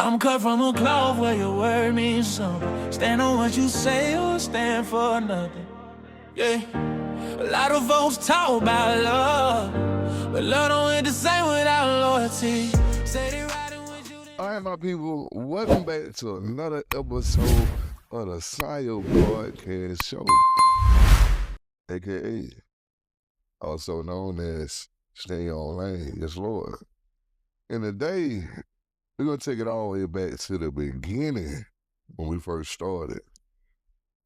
I'm cut from a cloth where your word means something. Stand on what you say or stand for nothing. Yeah. A lot of folks talk about love, but love don't hit the same without loyalty. Say they riding with you. All right, my people, welcome back to another episode of the Sayo Podcast Show, aka also known as Stay On Lane. Yes, Lord. And today, we're going to take it all the way back to the beginning when we first started.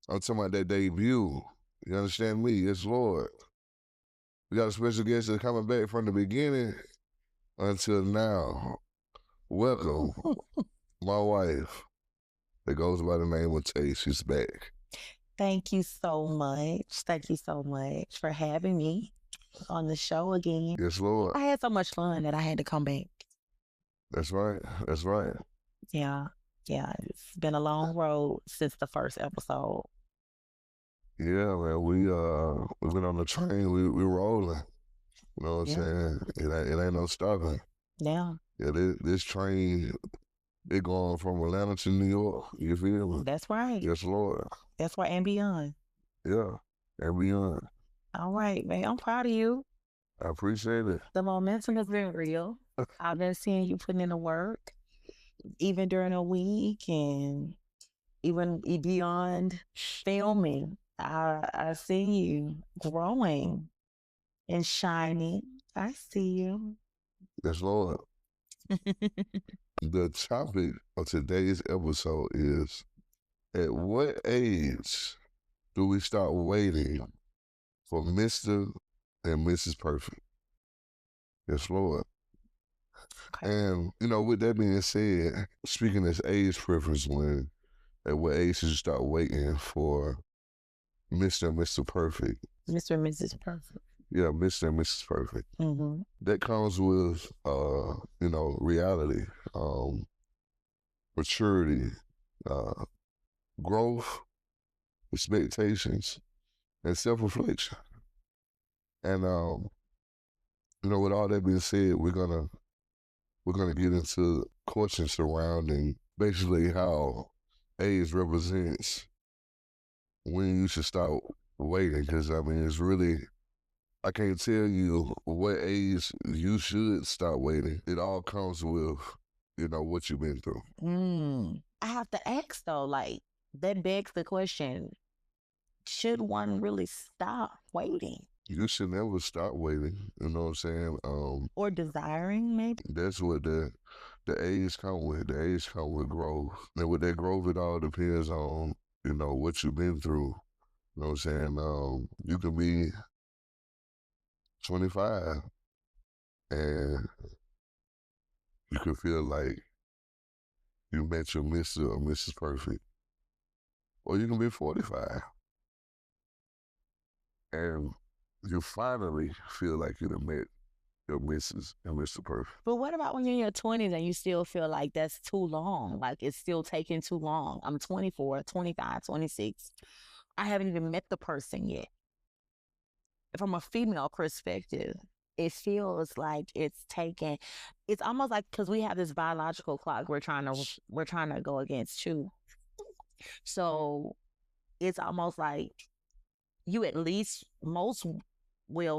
I'm talking about that debut. You understand me? Yes, Lord. We got a special guest that's coming back from the beginning until now. Welcome, my wife, that goes by the name of Tay. She's back. Thank you so much. Thank you so much for having me on the show again. Yes, Lord. I had so much fun that I had to come back. That's right. That's right. Yeah. It's been a long road since the first episode. Yeah, man. We've been on the train. We rolling. You know what I'm saying? It ain't no stopping. Yeah. Yeah, this train, it going from Atlanta to New York. You feel me? That's right. Yes, Lord. That's right, and beyond. Yeah, and beyond. All right, man. I'm proud of you. I appreciate it. The momentum has been real. I've been seeing you putting in the work, even during a week and even beyond filming. I see you growing and shining. I see you. Yes, Lord. The topic of today's episode is, at what age do we start waiting for Mr. and Mrs. Perfect? Yes, Lord. Okay. And, with that being said, speaking as age preference, at what age should you start waiting for Mr. and Mr. Perfect? Mr. and Mrs. Perfect. Yeah, Mr. and Mrs. Perfect. Mm-hmm. That comes with, reality, maturity, growth, expectations, and self-reflection. And, with all that being said, we're gonna get into questions surrounding basically how age represents when you should start waiting. Because it's really, I can't tell you what age you should start waiting. It all comes with, what you've been through. I have to ask though, that begs the question, should one really stop waiting? You should never stop waiting, you know what I'm saying? Or desiring, maybe? That's what the age come with. The age come with growth. And with that growth, it all depends on, what you've been through. You know what I'm saying? You can be 25 and you could feel like you met your Mr. or Mrs. Perfect. Or you can be 45 and you finally feel like you done met your Mrs. and Mr. Perfect. But what about when you're in your 20s and you still feel like that's too long? Like it's still taking too long. I'm 24, 25, 26. I haven't even met the person yet. From a female perspective, it feels like it's almost like, because we have this biological clock we're trying to go against too. So it's almost like you at least,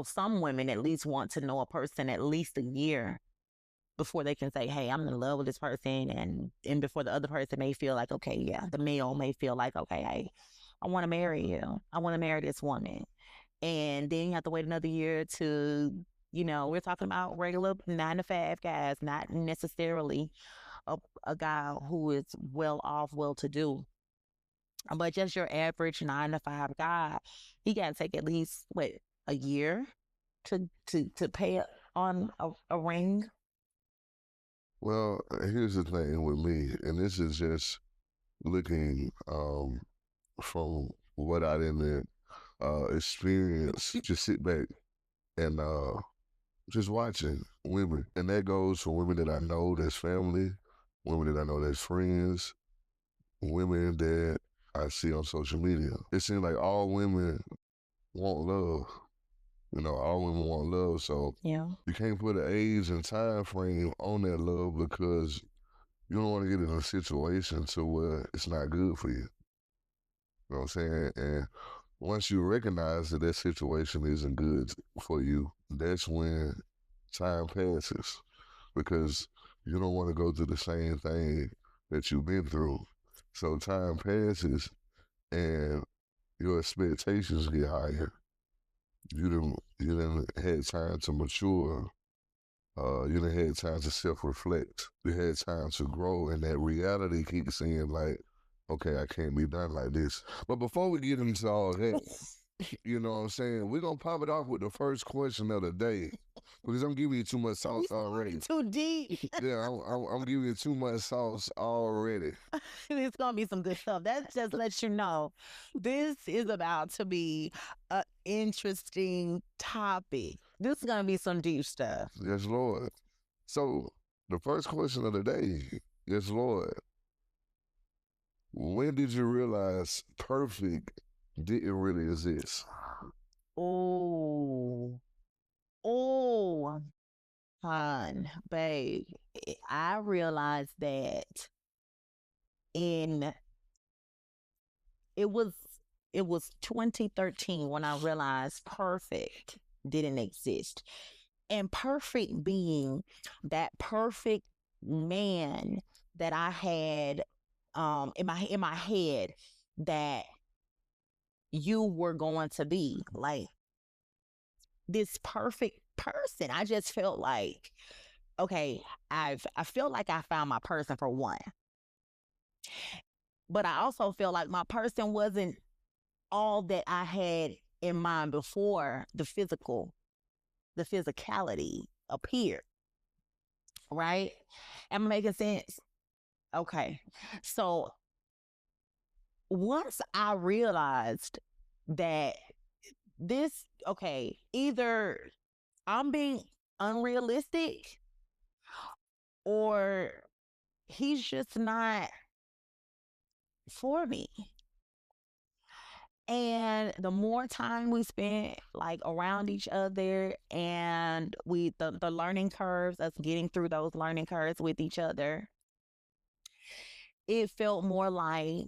some women at least want to know a person at least a year before they can say, hey, I'm in love with this person. And before the other person may feel like, okay, yeah, the male may feel like, okay, hey, I want to marry you. I want to marry this woman. And then you have to wait another year to, we're talking about regular 9-to-5 guys, not necessarily a guy who is well off, well-to-do. But just your average 9-to-5 guy, he got to take at least, a year to pay on a ring? Well, here's the thing with me, and this is just looking from what I didn't experience. Just sit back and just watching women. And that goes for women that I know that's family, women that I know that's friends, women that I see on social media. It seems like all women want love. All women want love. So Yeah. you can't put an age and time frame on that love because you don't want to get in a situation to where it's not good for you. You know what I'm saying? And once you recognize that that situation isn't good for you, that's when time passes because you don't want to go through the same thing that you've been through. So time passes and your expectations get higher. You done had time to mature. You done had time to self-reflect. You had time to grow, and that reality kicks in like, okay, I can't be done like this. But before we get into all that, you know what I'm saying? We're going to pop it off with the first question of the day because I'm giving you too much sauce already. Too deep. Yeah, I'm giving you too much sauce already. It's gonna be some good stuff. That just lets you know this is about to be an interesting topic. This is gonna be some deep stuff. Yes, Lord. So, the first question of the day, yes, Lord. When did you realize perfect didn't really exist? Oh, oh, hon, babe. I realized that in it was it was 2013 when I realized perfect didn't exist. And perfect being that perfect man that I had in my head that you were going to be, like this perfect person. I just felt like, okay, I feel like I found my person for one. But I also feel like my person wasn't all that I had in mind before the physicality appeared. Right? Am I making sense? Okay. So once I realized that either I'm being unrealistic or he's just not for me. And the more time we spent like around each other and the learning curves, us getting through those learning curves with each other, it felt more like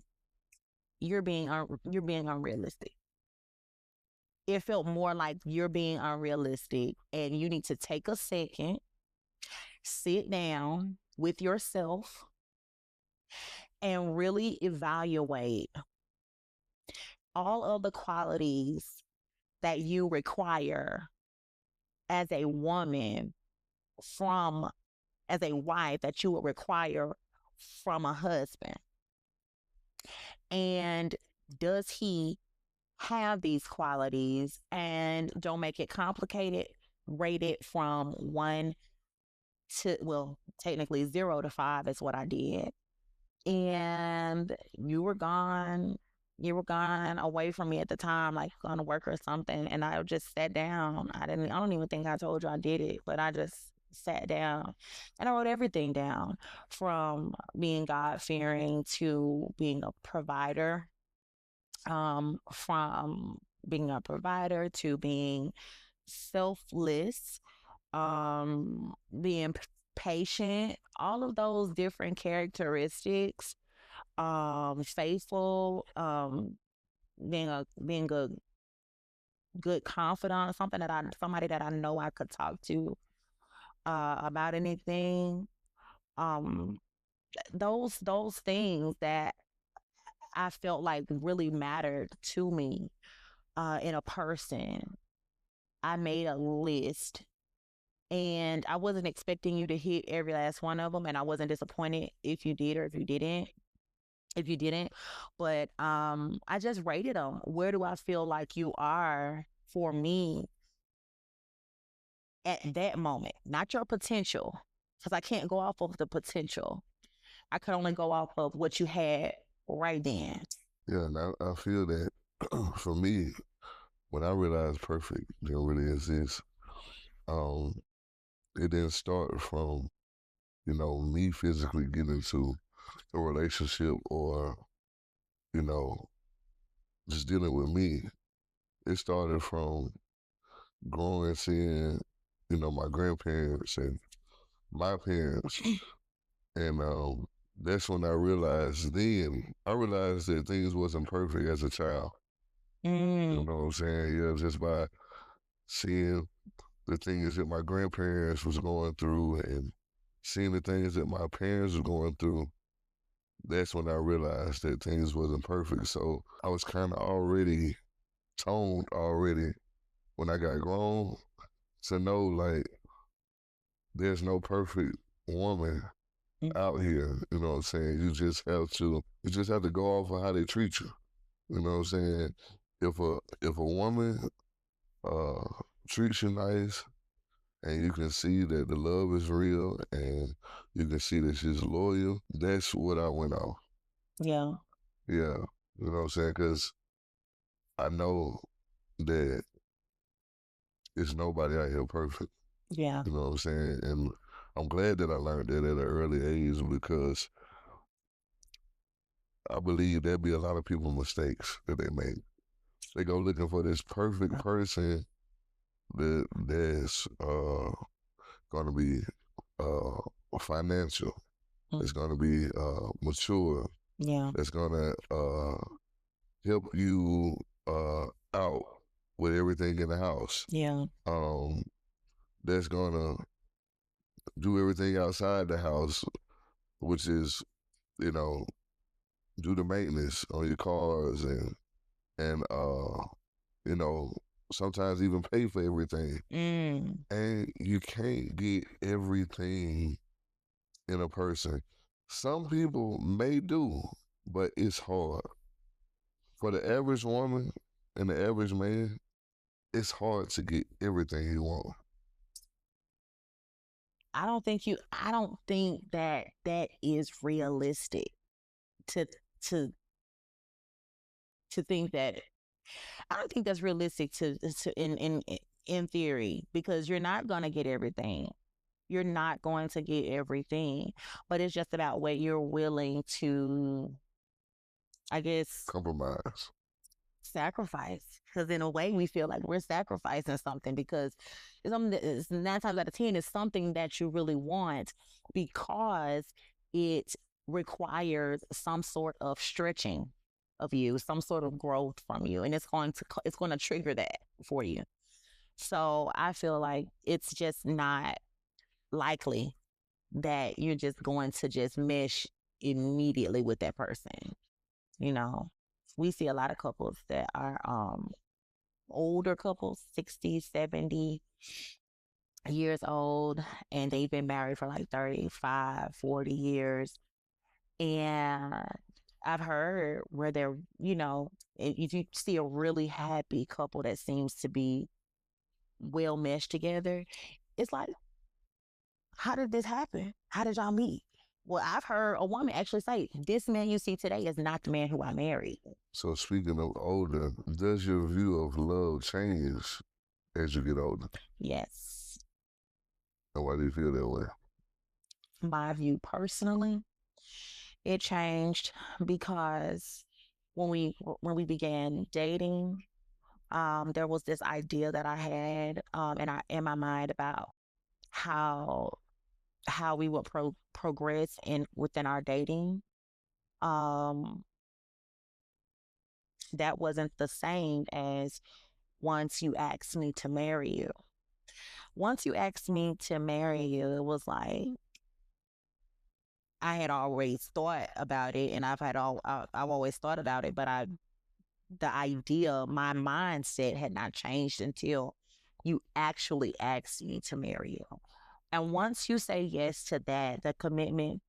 you're being unrealistic. It felt more like you're being unrealistic and you need to take a second, sit down with yourself and really evaluate all of the qualities that you require as a woman as a wife that you would require from a husband. And does he have these qualities? And don't make it complicated. Rate it from 1 to, well, technically 0 to 5 is what I did. And you were gone away from me at the time, like going to work or something. And I just sat down. I don't even think I told you I did it, but I just sat down and I wrote everything down, from being God fearing to being a provider, from being a provider to being selfless, being patient, all of those different characteristics, faithful, being a good confidant, somebody that I know I could talk to about anything. Um, those things that I felt like really mattered to me in a person. I made a list, and I wasn't expecting you to hit every last one of them, and I wasn't disappointed if you did or if you didn't. But I just rated them. Where do I feel like you are for me at that moment? Not your potential, because I can't go off of the potential. I could only go off of what you had right then. Yeah, and I feel that for me, when I realized perfect didn't really exist, it didn't start from, me physically getting into a relationship or, you know, just dealing with me. It started from growing, seeing, my grandparents and my parents, and that's when I realized that things wasn't perfect as a child. You Mm, know what I'm saying? Yeah, just by seeing the things that my grandparents was going through and seeing the things that my parents was going through, that's when I realized that things wasn't perfect. So I was kind of already toned already when I got grown to know like there's no perfect woman mm, out here. You know what I'm saying? You just have to go off of how they treat you. You know what I'm saying? If a woman uh treats you nice and you can see that the love is real and you can see that she's loyal, that's what I went off. yeah, Yeah. You know what I'm saying? Because I know that it's nobody out here perfect. yeah, You know what I'm saying? And I'm glad that I learned that at an early age because I believe there'd be a lot of people mistakes that they make. They go looking for this perfect person that's gonna be financial, mm, that's gonna be mature, yeah, that's gonna help you out with everything in the house. yeah, Um, that's gonna do everything outside the house, which is, you know, do the maintenance on your cars and you know, sometimes even pay for everything. mm. And you can't get everything in a person. Some people may do, but it's hard. For the average woman and the average man, it's hard to get everything you want. I don't think that that is realistic to to to think that I don't think that's realistic to in theory because you're not going to get everything. You're not going to get everything, but it's just about what you're willing to, I guess, Compromise. sacrifice. Because in a way, we feel like we're sacrificing something because it's something that is 9 times out of 10 is something that you really want because it requires some sort of stretching of you, some sort of growth from you, and it's going to trigger that for you. So I feel like it's just not likely that you're just going to just mesh immediately with that person. You know, we see a lot of couples that are older couples, 60, 70 years old, and they've been married for like 35, 40 years. And I've heard where they're, if you see a really happy couple that seems to be well meshed together, it's like, how did this happen? How did y'all meet? Well, I've heard a woman actually say, this man you see today is not the man who I married. So speaking of older, does your view of love change as you get older? Yes. And why do you feel that way? My view personally, it changed because when we began dating, there was this idea that I had in my mind about how we would progress within our dating. Um, that wasn't the same as once you asked me to marry you. Once you asked me to marry you, it was like I had always thought about it, and I've always thought about it, but the idea, my mindset had not changed until you actually asked me to marry you. And once you say yes to that, the commitment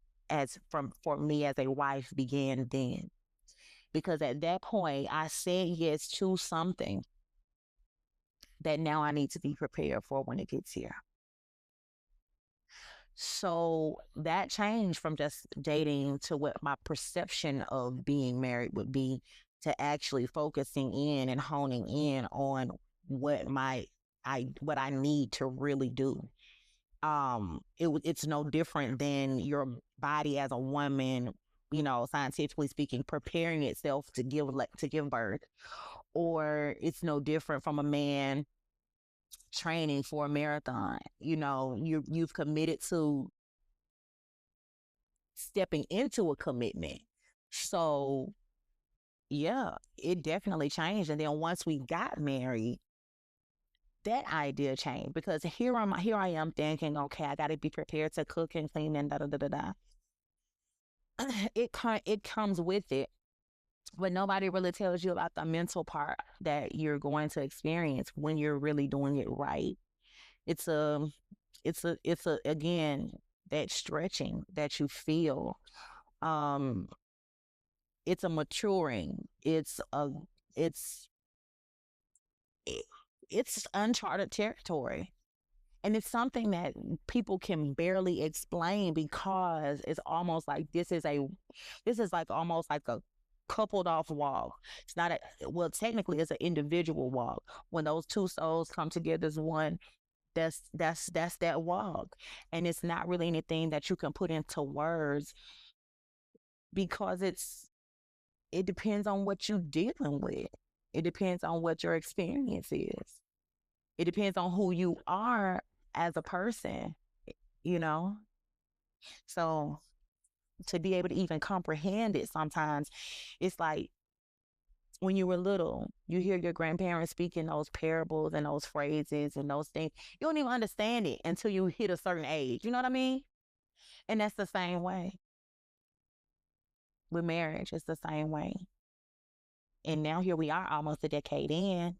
for me as a wife began then. Because at that point I said yes to something that now I need to be prepared for when it gets here. So that changed from just dating to what my perception of being married would be to actually focusing in and honing in on what I need to really do. It's no different than your body as a woman, scientifically speaking, preparing itself to give birth, or it's no different from a man training for a marathon. You've committed to stepping into a commitment. So yeah, it definitely changed. And then once we got married, that idea changed because here I am thinking, okay, I got to be prepared to cook and clean and da da da da da. It comes with it, but nobody really tells you about the mental part that you're going to experience when you're really doing it right. It's a it's a again, that stretching that you feel. Um, it's a maturing. It's it, it's uncharted territory. And it's something that people can barely explain because it's almost like this is like almost like a coupled off walk. It's not a well, technically it's an individual walk. When those two souls come together as one, that's that walk. And it's not really anything that you can put into words because it depends on what you're dealing with. It depends on what your experience is. It depends on who you are as a person, you know? So to be able to even comprehend it sometimes, it's like when you were little, you hear your grandparents speaking those parables and those phrases and those things. You don't even understand it until you hit a certain age. You know what I mean? And that's the same way with marriage. It's the same way. And now here we are almost a decade in.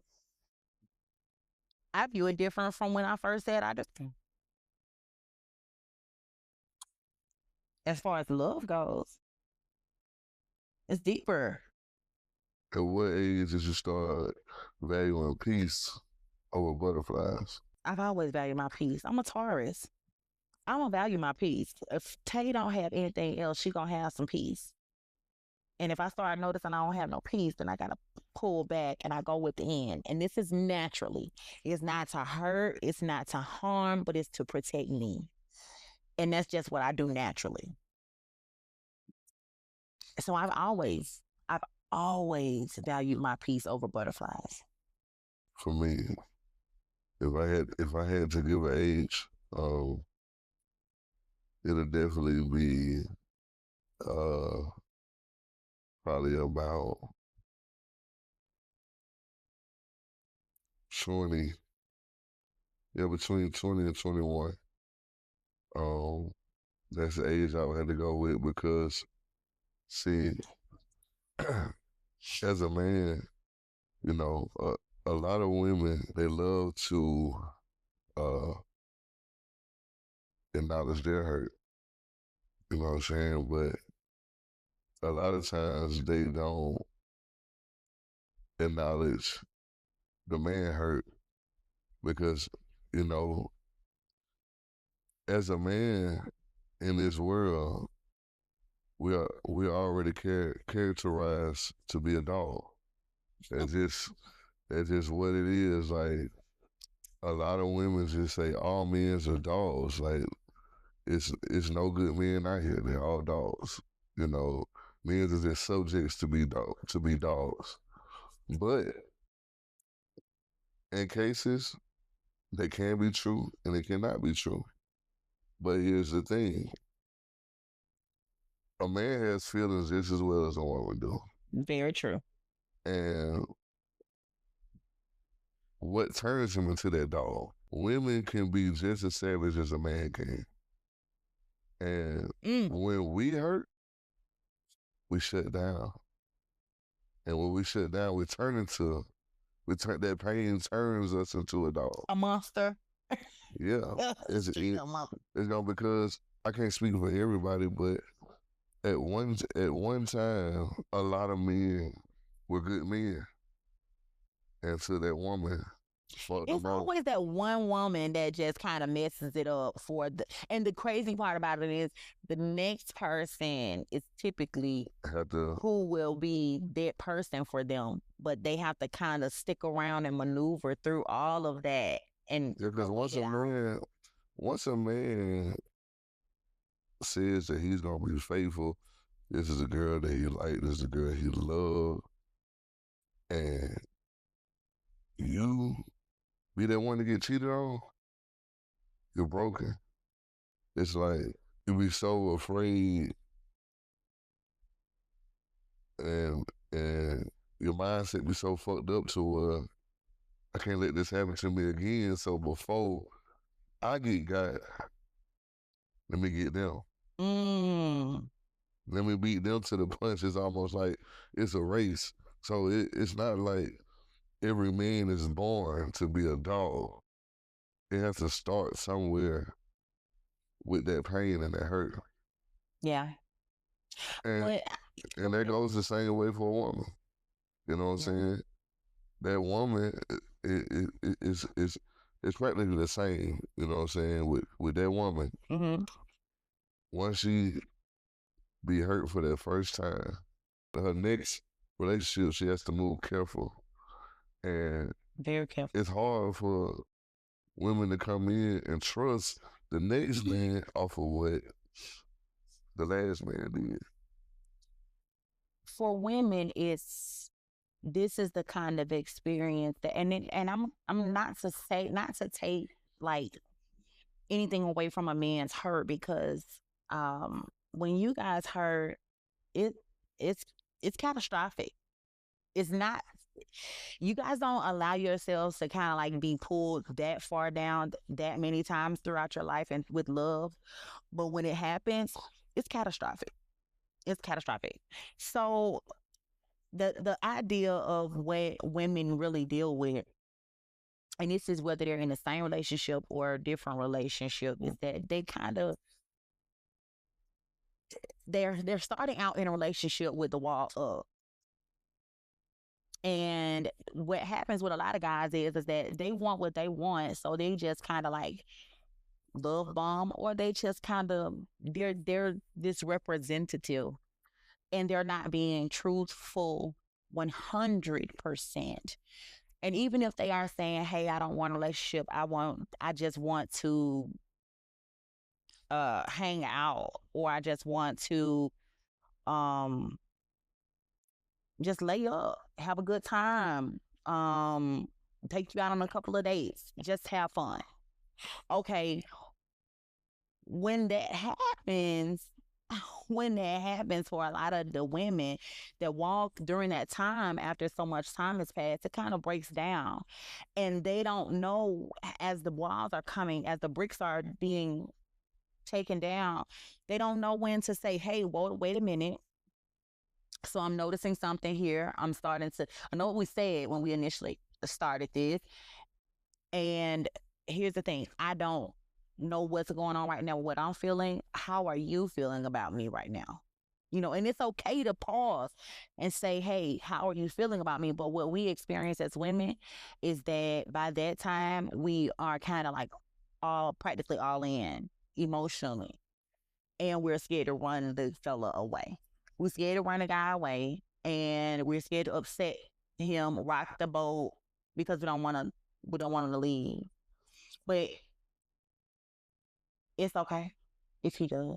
I view it different from when I first said I do. As far as love goes, it's deeper. At what age did you start valuing peace over butterflies? I've always valued my peace. I'm a Taurus. I'm gonna value my peace. If Tay don't have anything else, she gonna have some peace. And if I start noticing I don't have no peace, then I gotta pull back and I go within. And this is naturally. It's not to hurt, it's not to harm, but it's to protect me. And that's just what I do naturally. So I've always valued my peace over butterflies. For me, if I had to give an age, it'll definitely be probably about 20. Yeah, between 20 and 21. That's the age I would have to go with because, see, as a man, you know, a lot of women, they love to uh, acknowledge their hurt. You know what I'm saying? But a lot of times they don't acknowledge the man hurt because, you know, as a man in this world, we are already characterized to be a dog. That's just what it is. Like a lot of women just say all men are dogs. Like it's no good men out here. They're all dogs. You know, men are just subjects to be dogs. But in cases, they can be true and they cannot be true. But here's the thing: a man has feelings just as well as a woman do. Very true. And what turns him into that dog? Women can be just as savage as a man can. And when we hurt, we shut down. And when we shut down, that pain turns us into a dog. A monster. Yeah. It's because I can't speak for everybody, but at one time, a lot of men were good men until that woman fucked them It's up. always that one woman that just kind of messes it up and the crazy part about it is the next person is typically who will be that person for them, but they have to kind of stick around and maneuver through all of that. And because once a man says that he's gonna be faithful, this is a girl that he like, this is a girl he love, and you be that one to get cheated on, you're broken. It's like you be so afraid and your mindset be so fucked up to I can't let this happen to me again. So before I get got, let me get them. Mm. Let me beat them to the punch. It's almost like it's a race. So it's not like every man is born to be a dog. It has to start somewhere with that pain and that hurt. Yeah. And But and that goes the same way for a woman. You know what I'm yeah. saying? That woman is practically the same. You know what I'm saying? With that woman, Mm-hmm. once she be hurt for that first time, her next relationship she has to move careful, and Very careful. it's hard for women to come in and trust the next man off of what the last man did. For women, this is the kind of experience that, and I'm not to take like anything away from a man's hurt, because when you guys hurt, it it's it's catastrophic. It's not, you guys don't allow yourselves to kind of like be pulled that far down that many times throughout your life and with love, but when it happens, it's catastrophic. It's catastrophic. So the idea of what women really deal with, and this is whether they're in the same relationship or a different relationship, is that they kind of, they're starting out in a relationship with the wall up. And what happens with a lot of guys is that they want what they want, so they just kind of like love bomb, or they just kind of, they're this representative, and they're not being truthful 100%. And even if they are saying, hey, I don't want a relationship, I just want to hang out, or I just want to um just lay up, have a good time, take you out on a couple of dates, just have fun. Okay, when that happens, when that happens for a lot of the women that walk during that time, after so much time has passed, it kind of breaks down. And they don't know, as the walls are coming, as the bricks are being taken down, they don't know when to say, hey, whoa, wait a minute. So I'm noticing something here. I know what we said when we initially started this. And here's the thing, I don't know what's going on right now, what I'm feeling. How are you feeling about me right now? And it's okay to pause and say, hey, how are you feeling about me? But what we experience as women is that by that time, we are kind of like practically all in emotionally. And we're scared to run the fella away. We're scared to run the guy away, and we're scared to upset him, rock the boat, because we don't want him to leave. But it's okay if he does.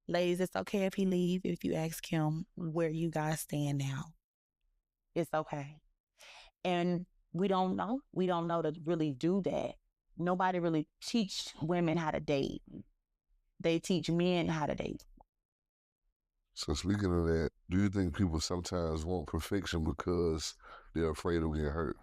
Ladies, it's okay if he leave, if you ask him where you guys stand now. It's okay. And we don't know. We don't know to really do that. Nobody really teach women how to date. They teach men how to date. So speaking of that, do you think people sometimes want perfection because they're afraid of getting hurt?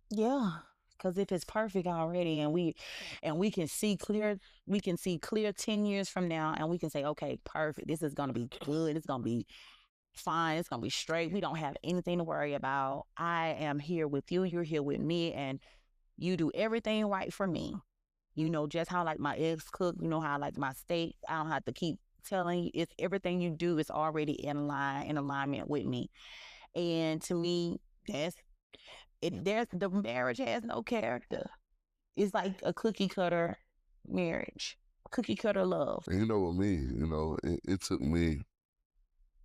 Yeah. Because if it's perfect already, and we can see clear, 10 years from now, and we can say, okay, perfect. This is gonna be good. It's gonna be fine. It's gonna be straight. We don't have anything to worry about. I am here with you. You're here with me, and you do everything right for me. Just how like my eggs cook. You know how I like my steak. I don't have to keep telling you. It's everything you do is already in alignment with me. And to me, that's it. The marriage has no character. It's like a cookie cutter marriage, cookie cutter love. And with me, it took me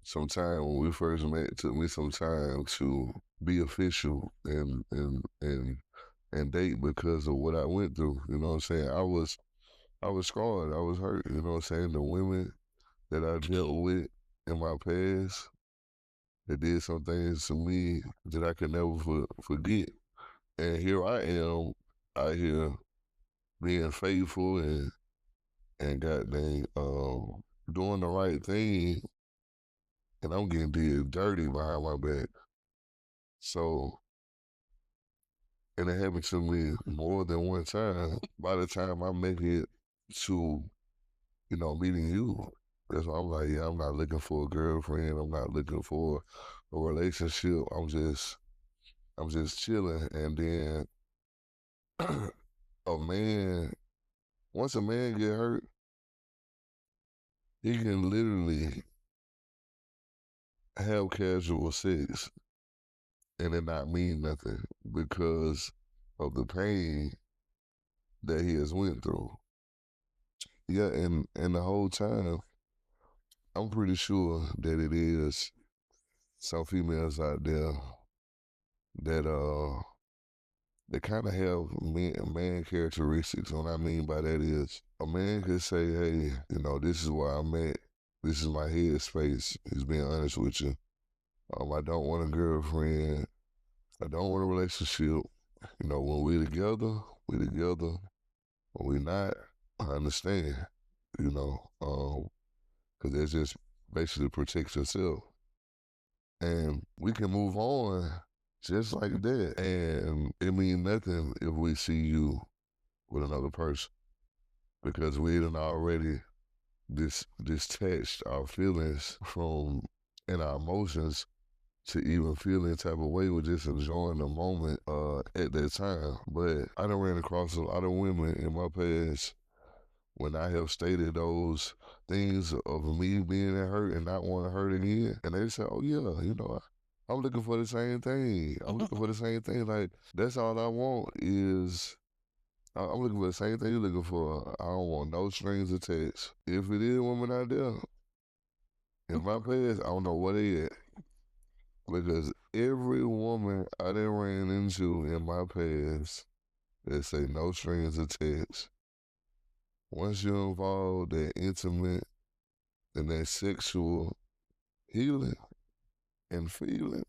some time when we first met. It took me some time to be official and date because of what I went through. You know what I'm saying? I was scarred. I was hurt. You know what I'm saying? The women that I dealt with in my past, they did some things to me that I could never forget. And here I am out here being faithful and goddamn doing the right thing and I'm getting did dirty behind my back. So, and it happened to me more than one time. By the time I make it to, meeting you, that's why I'm like, yeah, I'm not looking for a girlfriend. I'm not looking for a relationship. I'm just chilling. And then a man, once a man get hurt, he can literally have casual sex and it not mean nothing because of the pain that he has went through. Yeah, and the whole time, I'm pretty sure that it is some females out there that they kind of have man characteristics. What I mean by that is a man could say, hey, this is where I'm at. This is my headspace. He's being honest with you. I don't want a girlfriend. I don't want a relationship. When we together, we together. When we not, I understand. Because that's just basically protect yourself. And we can move on just like that. And it means nothing if we see you with another person because we done already detached our feelings from and our emotions to even feel any type of way. We're just enjoying the moment at that time. But I done ran across a lot of women in my past when I have stated those things of me being hurt and not wanting to hurt again. And they say, oh yeah, I'm looking for the same thing. I'm looking for the same thing. Like, that's all I want is, I'm looking for the same thing you're looking for. I don't want no strings attached. If it is women out there, in my past, I don't know what they at. Because every woman I done ran into in my past that say no strings attached, once you're involved, that intimate and that sexual healing and feeling,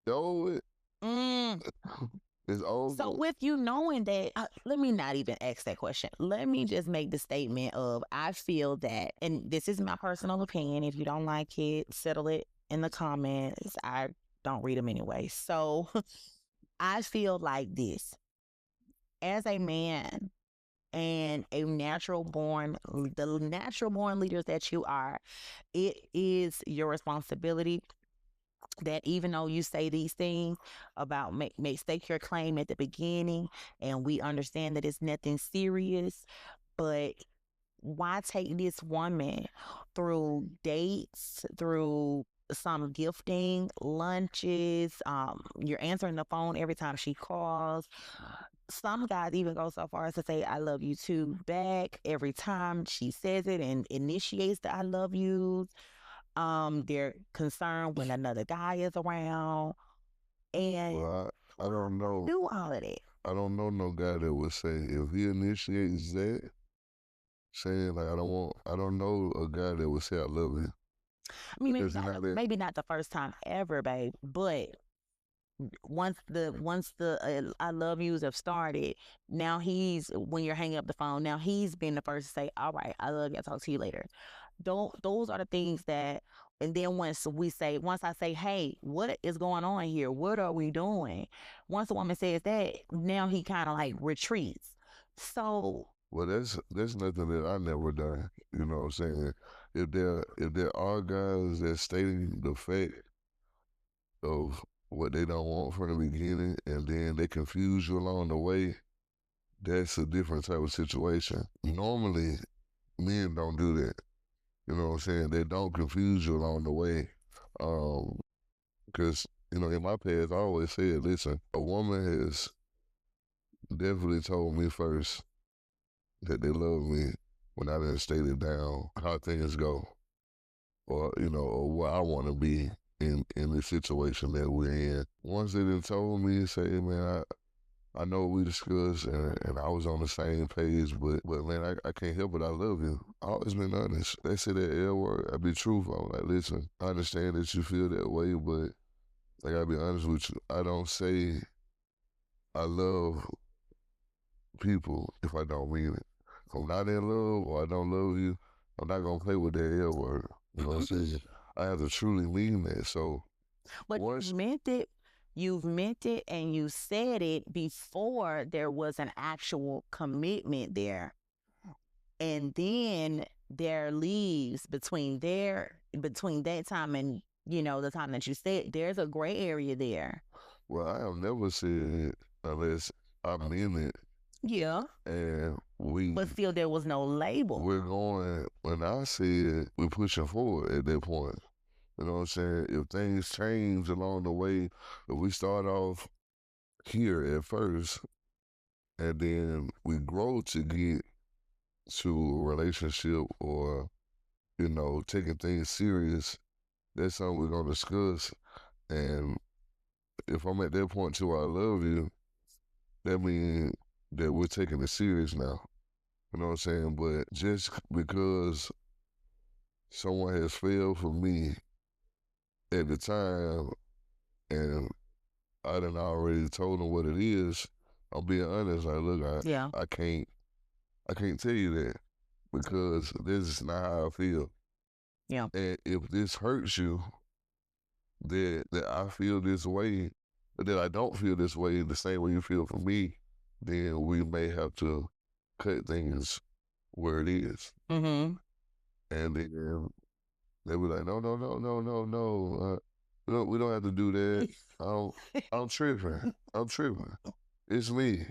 over it. It's over. So with you knowing that, let me not even ask that question. Let me just make the statement of, I feel that, and this is my personal opinion. If you don't like it, settle it in the comments. I don't read them anyway. So I feel like this. As a man and the natural born leaders that you are, it is your responsibility that even though you say these things about make stake your claim at the beginning, and we understand that it's nothing serious, but why take this woman through dates, through some gifting, lunches, you're answering the phone every time she calls. Some guys even go so far as to say I love you too back every time she says it and initiates the I love yous. They're concerned when another guy is around, and Well, I don't know. do all of that. I don't know no guy that would say if he initiates that, saying like I don't know a guy that would say I love you. I mean, maybe not the first time ever, babe, but once the I love yous have started, now when you're hanging up the phone, now he's been the first to say, all right, I love you, I'll talk to you later. Those are the things that, and then once I say, hey, what is going on here? What are we doing? Once a woman says that, now he kind of like retreats. So, well, that's nothing that I never done. You know what I'm saying? If there are guys that stating the fact of what they don't want from the beginning, and then they confuse you along the way, that's a different type of situation. Normally, men don't do that. You know what I'm saying? They don't confuse you along the way. Because, in my past, I always said, listen, a woman has definitely told me first that they love me when I didn't state it down how things go. Or, or where I want to be in the situation that we're in. Once they done told me, say, man, I know we discussed and I was on the same page, but man, I can't help it. I love you. I always been honest. They say that L word, I be truthful. I'm like, listen, I understand that you feel that way, but I gotta be honest with you. I don't say I love people if I don't mean it. If I'm not in love or I don't love you, I'm not gonna play with that L word. You know what what I'm saying? I have to truly mean that. So But once, you've meant it and you said it before there was an actual commitment there. And then there leaves between that time and the time that you said, there's a gray area there. well, I have never said it unless I mean it. Yeah. And But still there was no label. we're going, when I said we're pushing forward at that point. You know what I'm saying? If things change along the way, if we start off here at first and then we grow to get to a relationship or, taking things serious, that's something we're going to discuss. And if I'm at that point too, I love you, that means that we're taking it serious now. You know what I'm saying? But just because someone has failed for me at the time and I done already told them what it is, I'm being honest, like, look, Yeah. I can't tell you that because this is not how I feel. Yeah. And if this hurts you, that I feel this way, but that I don't feel this way the same way you feel for me, then we may have to cut things where it is. Mm-hmm. And then they be like, no, no, no, no, no, no. We don't have to do that. I'm tripping. I'm tripping. It's me.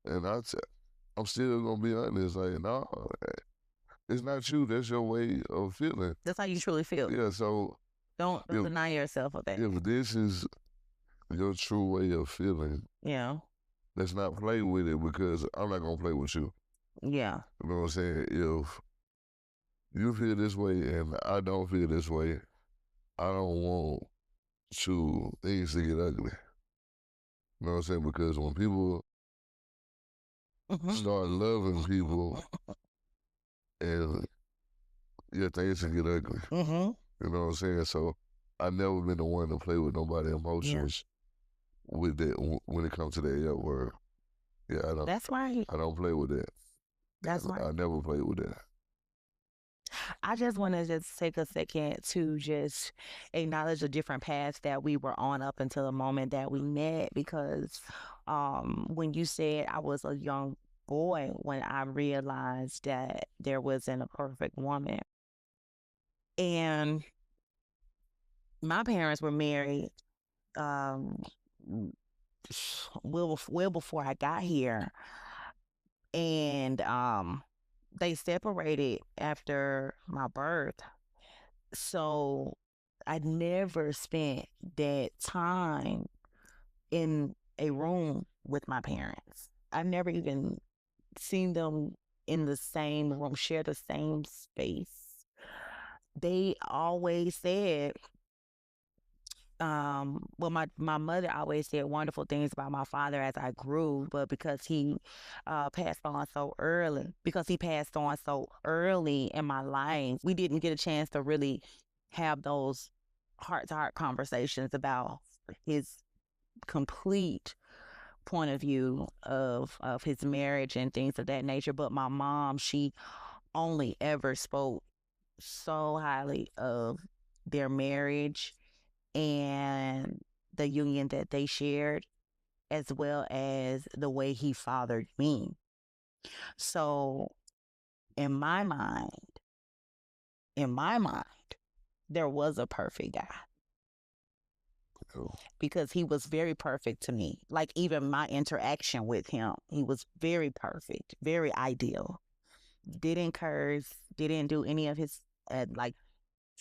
And I'm still gonna be honest. Like, no, it's not you. That's your way of feeling. That's how you truly feel. Yeah. So Don't deny yourself of that. if this is your true way of feeling, Yeah. let's not play with it because I'm not gonna play with you. Yeah. You know what I'm saying? If you feel this way and I don't feel this way, I don't want things to get ugly. You know what I'm saying? Because when people start loving people and things can get ugly. Mm-hmm. You know what I'm saying? So I never been the one to play with nobody's emotions with that when it comes to that F word. Yeah, I don't. That's right. I don't play with that. That's right. I never played with that. I just want to just take a second to just acknowledge the different paths that we were on up until the moment that we met, because when you said I was a young boy when I realized that there wasn't a perfect woman. And my parents were married well before I got here. And they separated after my birth. So I never spent that time in a room with my parents. I've never even seen them in the same room, share the same space. They always said, well, my mother always said wonderful things about my father as I grew, but because he passed on so early in my life, we didn't get a chance to really have those heart-to-heart conversations about his complete point of view of his marriage and things of that nature. But my mom, she only ever spoke so highly of their marriage and the union that they shared, as well as the way he fathered me. So in my mind, there was a perfect guy. Because he was very perfect to me. Like, even my interaction with him, he was very perfect, very ideal. Didn't curse, didn't do any of his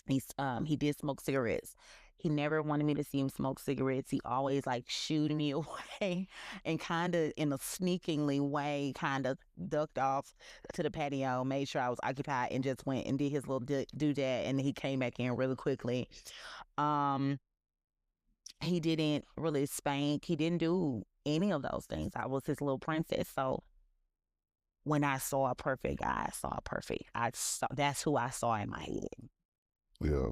he did smoke cigarettes. He never wanted me to see him smoke cigarettes. He always shooed me away and kind of in a sneakingly way kind of ducked off to the patio, made sure I was occupied, and just went and did his little do that, and he came back in really quickly. He didn't really spank. He didn't do any of those things. I was his little princess. So when I saw a perfect guy, that's who I saw in my head. Yeah.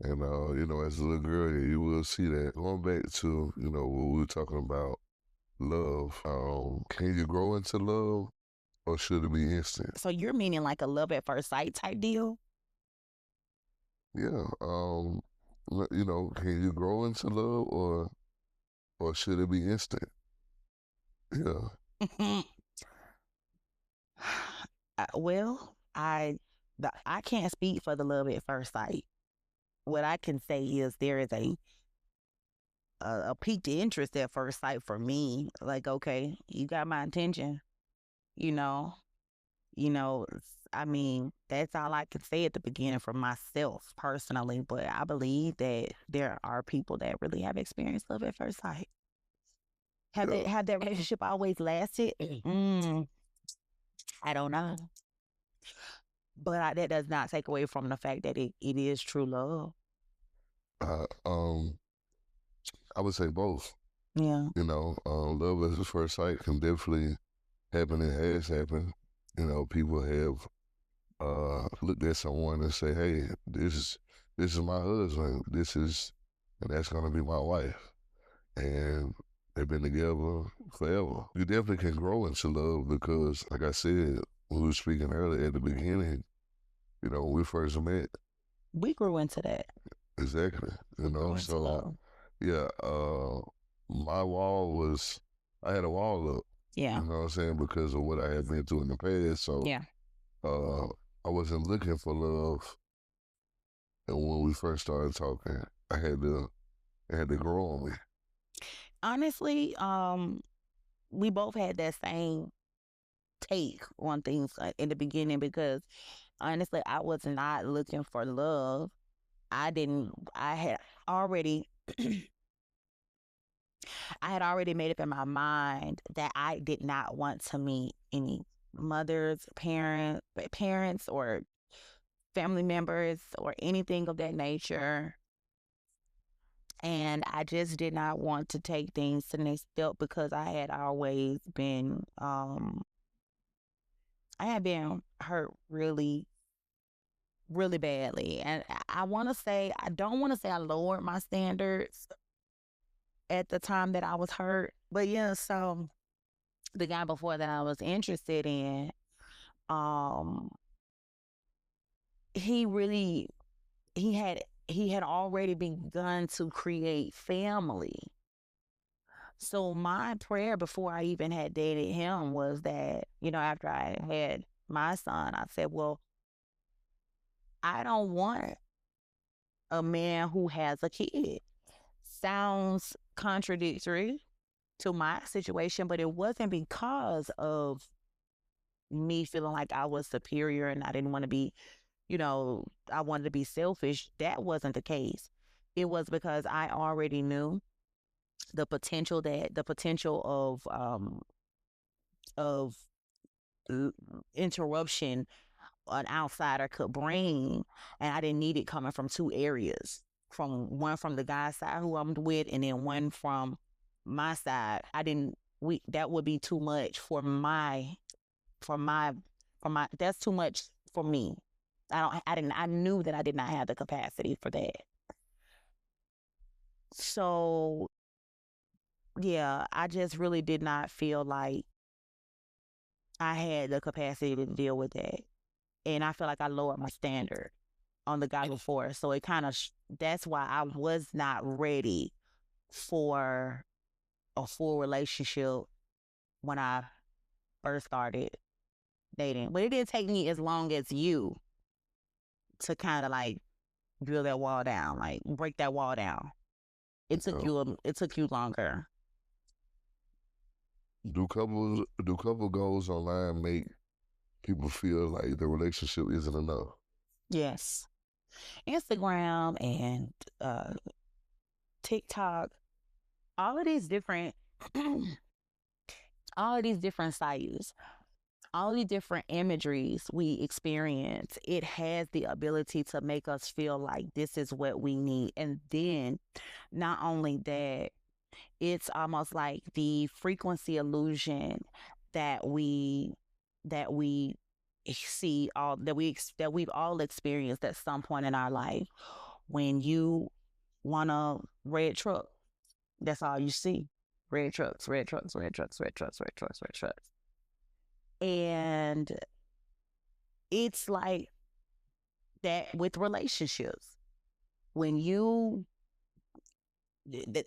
And, as a little girl, you will see that. Going back to, what we were talking about, love. Can you grow into love or should it be instant? So you're meaning like a love at first sight type deal? Yeah. You know, can you grow into love, or should it be instant? Yeah. Well, I can't speak for the love at first sight. What I can say is there is a piqued interest at first sight for me. Like, okay, you got my attention. You know, I mean, that's all I can say at the beginning for myself personally. But I believe that there are people that really have experienced love at first sight. Yeah. Have that relationship always lasted? I don't know. But that does not take away from the fact that it is true love. Uh, um, I would say both. Yeah. You know, love at first sight can definitely happen. It has happened. You know, people have looked at someone and say, "Hey, this is my husband. And that's gonna be my wife." And they've been together forever. You definitely can grow into love because, like I said, when we were speaking earlier at the beginning, you know, when we first met, We grew into that. exactly. You We grew know, into so love. yeah, my wall was, I had a wall up. Yeah. You know what I'm saying, because of what I had been through in the past. So Yeah. uh, I wasn't looking for love. And when we first started talking, it had to grow on me. Honestly, we both had that same take on things in the beginning because honestly, I was not looking for love. I had already I had already made up in my mind that I did not want to meet any parents or family members or anything of that nature. And I just did not want to take things to the next step because I had been hurt really, really badly. And I don't want to say I lowered my standards at the time that I was hurt. But yeah, so the guy before that I was interested in, um, he really, he had already begun to create family. So my prayer before I even had dated him was that, after I had my son, I said, well, I don't want a man who has a kid. Sounds contradictory to my situation, but it wasn't because of me feeling like I was superior and I didn't want to be, I wanted to be selfish. That wasn't the case. It was because I already knew the potential of interruption an outsider could bring, and I didn't need it coming from two areas, from the guy's side who I'm with, and then one from my side. I didn't. We That would be too much for my That's too much for me. I knew that I did not have the capacity for that. So yeah, I just really did not feel like I had the capacity to deal with that. And I feel like I lowered my standard on the guy before. So it kind of, that's why I was not ready for a full relationship when I first started dating. But it didn't take me as long as you to kind of like drill that wall down, like break that wall down. You It took you longer. do couple goals online make people feel like the relationship isn't enough? Yes. Instagram and TikTok, all of these different all of these different sites, all the different imageries we experience, it has the ability to make us feel like this is what we need. And then not only that, it's almost like the frequency illusion that we see all that we've all experienced at some point in our life. When you want a red truck, that's all you see. Red trucks, red trucks, red trucks, red trucks, red trucks, red trucks. And it's like that with relationships. when you,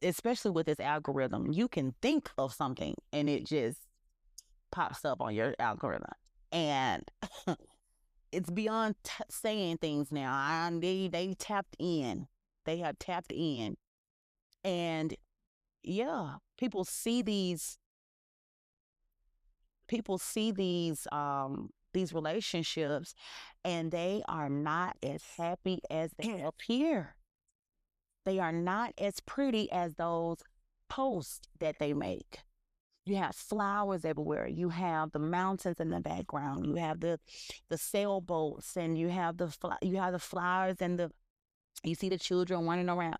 especially with this algorithm, you can think of something and it just pops up on your algorithm. And it's beyond saying things now. They tapped in. They have tapped in. And yeah, people see these relationships, and they are not as happy as they appear. They are not as pretty as those posts that they make. You have flowers everywhere. You have the mountains in the background. You have the sailboats, and you have the flowers, and you see the children running around.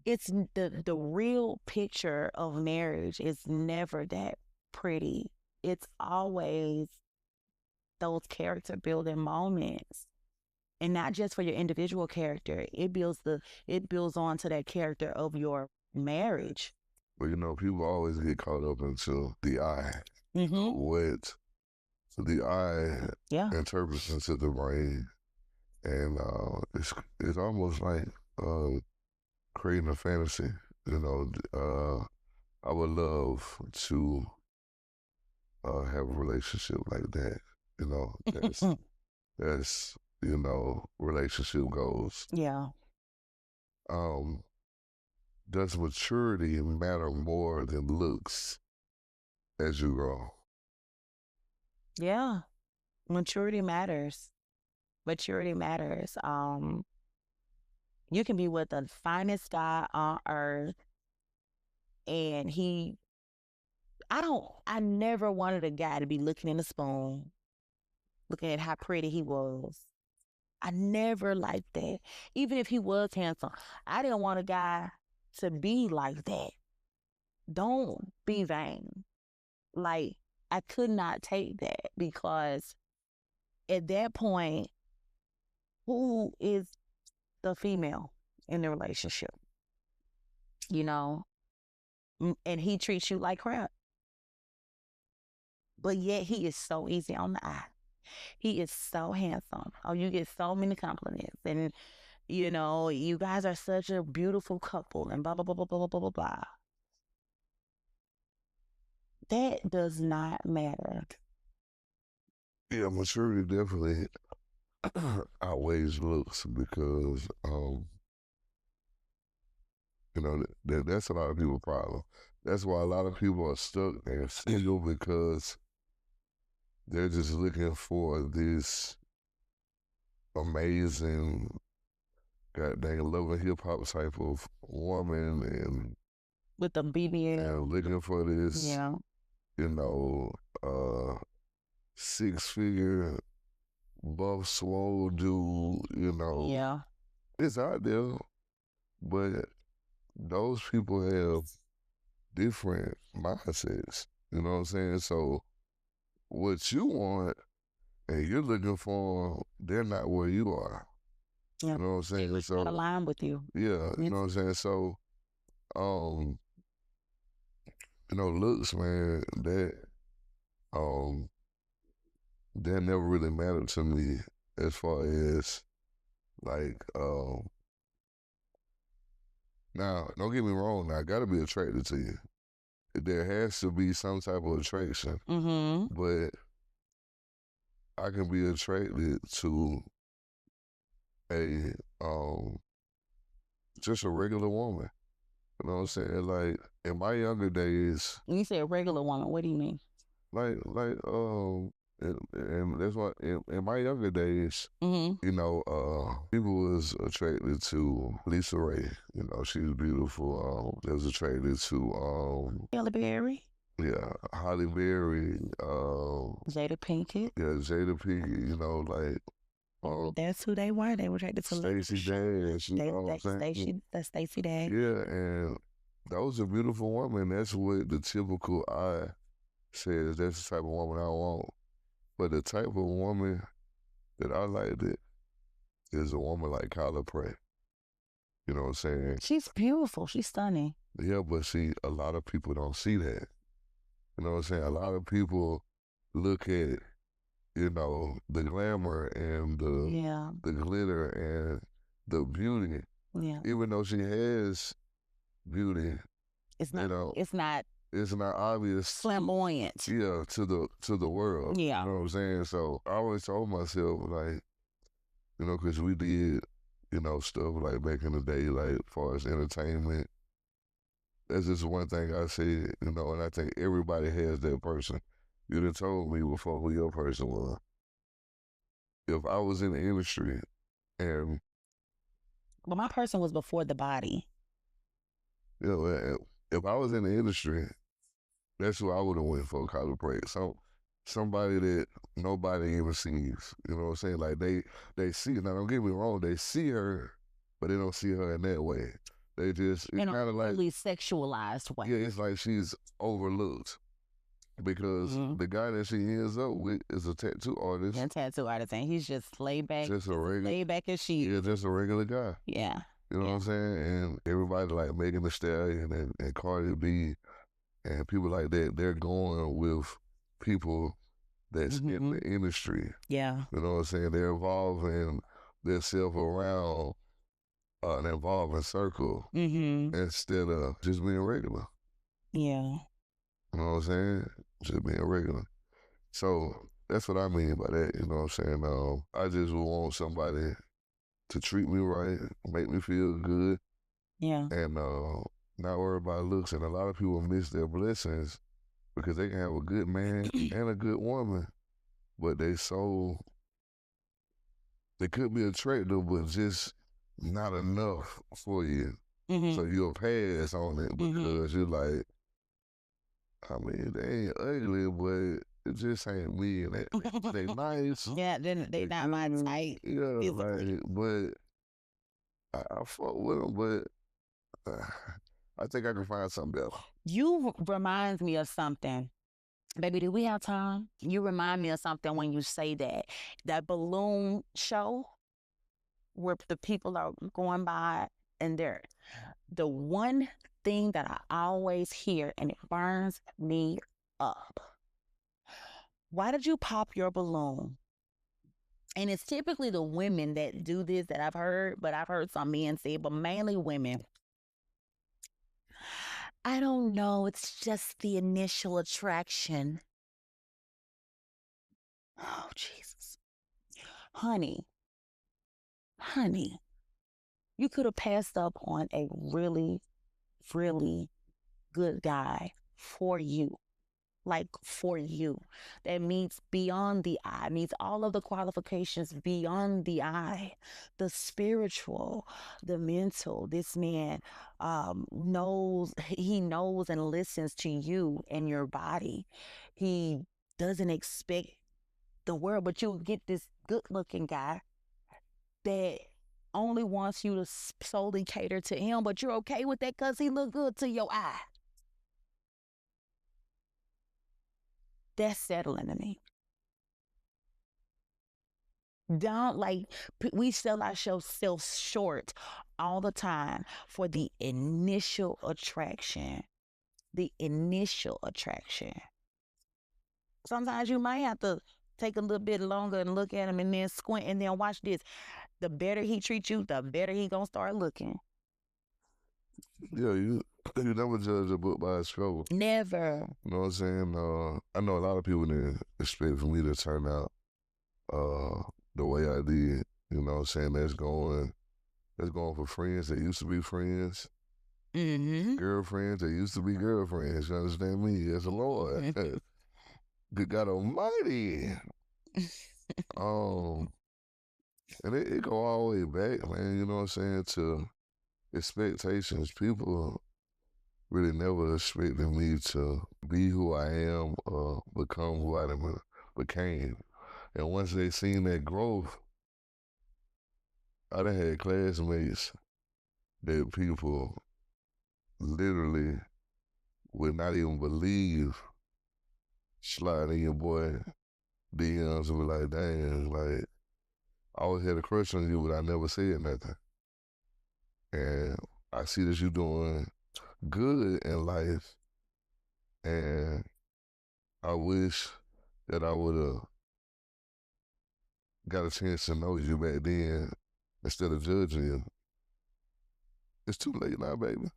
It's the real picture of marriage is never that pretty. It's always those character building moments, and not just for your individual character. It builds on to that character of your marriage. But people always get caught up into the eye. Mm-hmm. What the eye interprets into the brain, and it's almost like creating a fantasy. I would love to have a relationship like that. That's relationship goals. Yeah. Does maturity matter more than looks as you grow? Yeah. Maturity matters. Maturity matters. You can be with the finest guy on earth, and I never wanted a guy to be looking in the spoon, looking at how pretty he was. I never liked that. Even if he was handsome, I didn't want a guy to be like that. Don't be vain. Like, I could not take that, because at that point, who is the female in the relationship? And he treats you like crap. But yet he is so easy on the eye. He is so handsome. Oh, you get so many compliments. And, you guys are such a beautiful couple, and blah, blah, blah, blah, blah, blah, blah, blah. That does not matter. Yeah, maturity definitely outweighs looks, because that's a lot of people's problem. That's why a lot of people are stuck and single, because they're just looking for this amazing, goddamn love and hip hop type of woman, and with the BBL, and looking for this, yeah, 6-figure buff swole dude, yeah, it's out there, but those people have different mindsets. You know what I'm saying? So what you want and you're looking for, they're not where you are. Yeah. You know what I'm saying? It's not aligned with you. Yeah, you know what I'm saying? So, looks, man, that never really mattered to me, as far as, like, now, don't get me wrong, now, I gotta be attracted to you. There has to be some type of attraction. Mm-hmm. But I can be attracted to a just a regular woman. You know what I'm saying? Like, in my younger days, When you say a regular woman, what do you mean? and that's why in my younger days, Mm-hmm. people was attracted to Lisa Ray. She was beautiful. They was attracted to Halle Berry, yeah, Holly Berry, Jada Pinkett. yeah, Jada Pinkett. That's who they were. They were attracted to Stacey Dash, you know what I'm saying? That's Stacey Dash. Yeah, and those are beautiful women. That's what the typical eye says. That's the type of woman I want. But the type of woman that I liked is a woman like Kyla Pratt. You know what I'm saying? She's beautiful. She's stunning. Yeah, but see, a lot of people don't see that. You know what I'm saying? A lot of people look at, the glamour and the glitter and the beauty, Yeah. Even though she has beauty, It's not. you know, It's not it's not obvious. flamboyant. Yeah, to the world. Yeah. You know what I'm saying? So I always told myself, like, you know, because we did, you know, stuff like back in the day, like as far as entertainment. That's just one thing I said, you know, and I think everybody has that person. You done told me before who your person was. If I was in the industry and, But my person was before the body. you know, if I was in the industry, that's who I would have went for, Kyler Pratt. Somebody that nobody even sees. You know what I'm saying? Like they see, now don't get me wrong, they see her, but they don't see her in that way. They just, it's In a kind of like, really sexualized way. yeah, it's like she's overlooked. Because the guy that she ends up with is a tattoo artist. And tattoo artist, and he's just laid back. Just a regular, laid back as she. Yeah, just a regular guy. Yeah. You know what I'm saying? And everybody like Megan Thee Stallion and Cardi B and people like that, they're going with people that's in the industry. Yeah. You know what I'm saying? They're evolving themselves around an evolving circle instead of just being regular. Yeah. You know what I'm saying? Just being regular. So that's what I mean by that. You know what I'm saying? I just want somebody to treat me right, make me feel good. Yeah. And not worry about looks. And a lot of people miss their blessings because they can have a good man and a good woman, but they could be attractive, but just not enough for you. So you'll pass on it because you're like, I mean, they ain't ugly, but it just ain't me. And they nice. Yeah, they not my type. Yeah, like, but I fuck with them, but I think I can find something better. You remind me of something. Baby, do we have time? You remind me of something when you say that. That balloon show where the people are going by and they're the one thing that I always hear and it burns me up. Why did you pop your balloon? And it's typically the women that do this that I've heard, but I've heard some men say it, but mainly women. I don't know. It's just the initial attraction. Oh, Jesus. Honey, you could have passed up on a really, really good guy for you. Like for you. That meets beyond the eye, meets all of the qualifications beyond the eye, the spiritual, the mental. This man knows and listens to you and your body. He doesn't expect the world, but you'll get this good looking guy that only wants you to solely cater to him, but you're okay with that because he look good to your eye. That's settling to me. Don't we sell ourselves short all the time for the initial attraction. The initial attraction. Sometimes you might have to take a little bit longer and look at him and then squint and then watch this. The better he treats you, the better he gonna start looking. Yeah, you never judge a book by its cover. Never. You know what I'm saying? I know a lot of people didn't expect for me to turn out the way I did. You know what I'm saying? That's going for friends that used to be friends. Girlfriends that used to be girlfriends. You understand me? As a Lord. Good God Almighty. And it go all the way back, man. You know what I'm saying? To expectations. People really never expected me to be who I am or become who I became. And once they seen that growth, I done had classmates that people literally would not even believe sliding in your boy DMs and be like, dang, like, I always had a crush on you, but I never said nothing. And I see that you doing good in life, and I wish that I would have got a chance to know you back then instead of judging you. It's too late now, baby.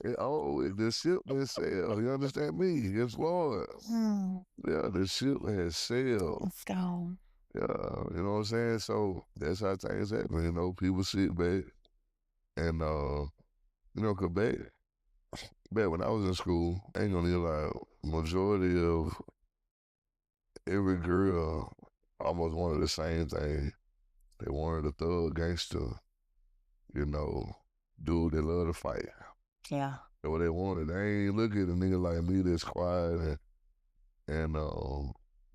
The ship has sailed. You understand me? Yes, Lord. Yeah, the ship has sailed. Let's go. Yeah, you know what I'm saying? So that's how things happen. You know, people sit back and you know, 'cause back when I was in school, I ain't gonna lie, majority of every girl almost wanted the same thing. They wanted a thug gangster, you know, dude that love to fight. Yeah. That's what they wanted. They ain't look at a nigga like me that's quiet and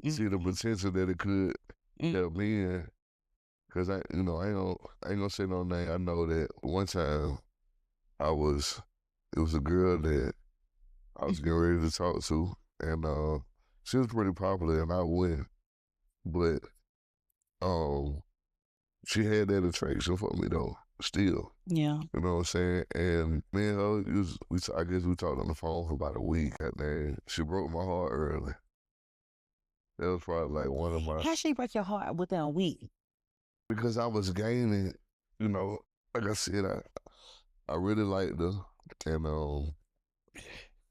see the potential that it could help me in. Cause you know, I ain't gonna say no name. I know that one time it was a girl that I was getting ready to talk to, and she was pretty popular, and I went, but she had that attraction for me though, still. Yeah. You know what I'm saying? And me and her, I guess we talked on the phone for about a week. And she broke my heart early. That was probably like one of my. How she break your heart within a week? Because I was gaining, you know, like I said, I really liked her, and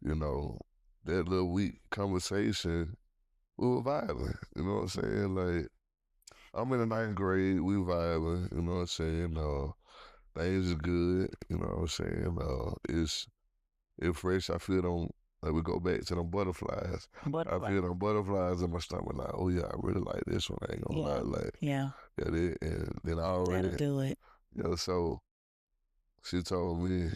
you know, that little week conversation, we were vibing. You know what I'm saying? Like, I'm in the ninth grade, we vibing. You know what I'm saying? Things are good. You know what I'm saying? It's fresh. I feel them. Like we go back to them butterflies. I feel them butterflies in my stomach. Like, oh yeah, I really like this one. I ain't gonna lie. Like, yeah, and then I already that'll do it. You know, so she told me,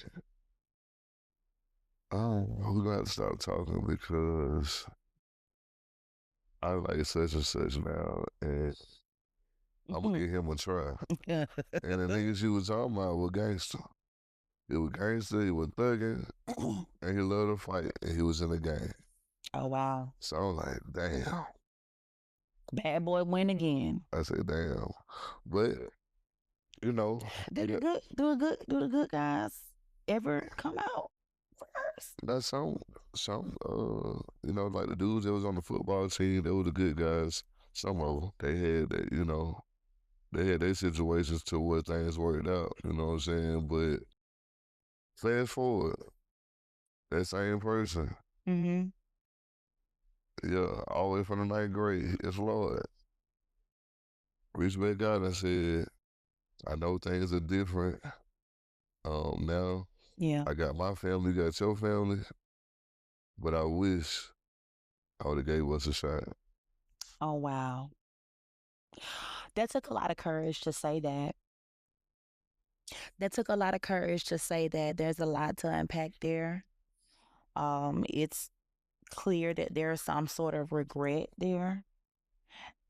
oh, we're gonna have to stop talking because I like such and such now, and I'm gonna give him a try. And the niggas you was talking about were gangster. He was gangster, he was thugging, and he loved to fight, and he was in the gang. Oh wow. So I'm like, damn. Bad boy win again. I said, damn. But, you know. Do the good guys ever come out first? That's some, you know, like the dudes that was on the football team, they were the good guys. Some of them, they had that, you know, they had their situations to where things worked out, you know what I'm saying? But fast forward, that same person, yeah, all the way from the ninth grade, it's Lord. Reached back out and said, I know things are different now. Yeah. I got my family, you got your family, but I wish I would have gave us a shot. Oh, wow. That took a lot of courage to say that. That took a lot of courage to say that. There's a lot to unpack there. It's clear that there's some sort of regret there.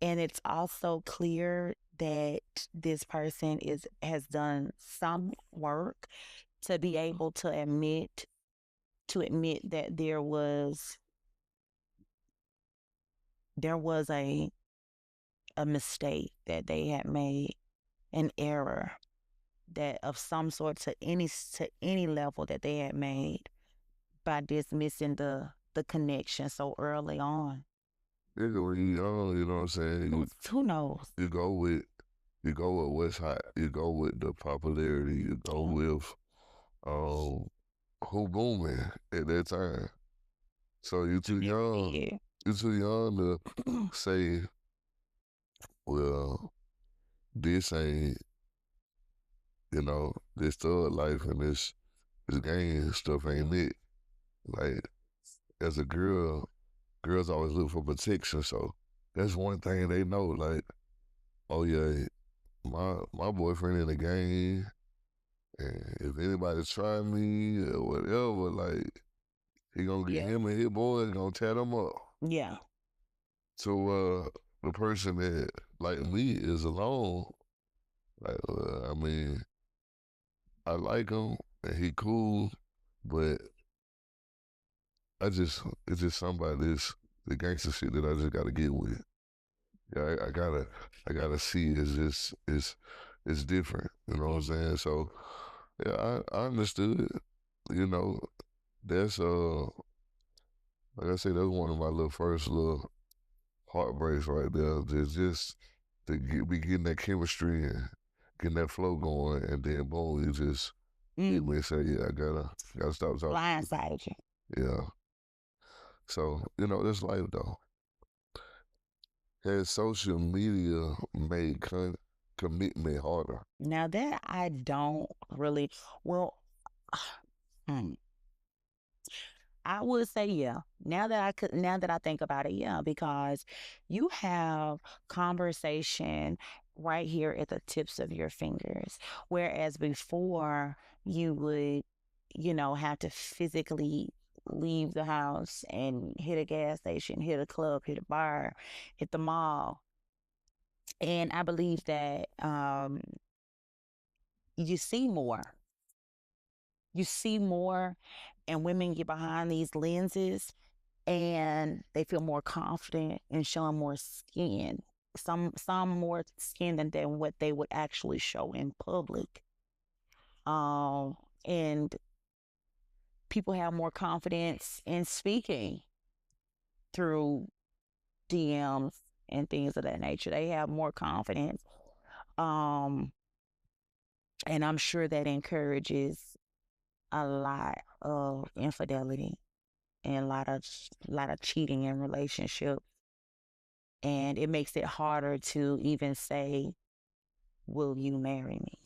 And it's also clear that this person has done some work to be able to admit that there was a mistake, that they had made an error, that of some sort to any level that they had made by dismissing the connection so early on. Nigga, when you young, you know what I'm saying? Who knows? You go with what's hot. You go with the popularity. You go with who booming at that time. So you too young. You too young to say, well, this ain't, you know, this thug life and this gang stuff ain't it. Like, as a girl, girls always look for protection. So that's one thing they know. Like, oh yeah, my boyfriend in the gang, and if anybody try me or whatever, like, he gonna get him and his boys gonna tear them up. Yeah. So the person that like me is alone. Like, I mean, I like him and he cool, but it's just somebody the gangster shit that I just gotta get with. Yeah, I gotta see it's different. You know what I'm saying? So yeah, I understood. You know, that's like I said, that's one of my first little heartbreaks right there. Just to be getting that chemistry getting that flow going, and then boom, you just hit me and say, yeah, I gotta stop talking. Blindsided you. Yeah. So, that's life though. Has social media made commitment harder? Now that I don't really, well, hmm, I would say yeah. Now that I think about it, yeah, because you have conversation right here at the tips of your fingers. Whereas before you would, have to physically leave the house and hit a gas station, hit a club, hit a bar, hit the mall. And I believe that you see more. You see more, and women get behind these lenses and they feel more confident in showing more skin. Some more skin than what they would actually show in public. And people have more confidence in speaking through DMs and things of that nature. They have more confidence. Um, and I'm sure that encourages a lot of infidelity and a lot of cheating in relationships, and it makes it harder to even say, will you marry me?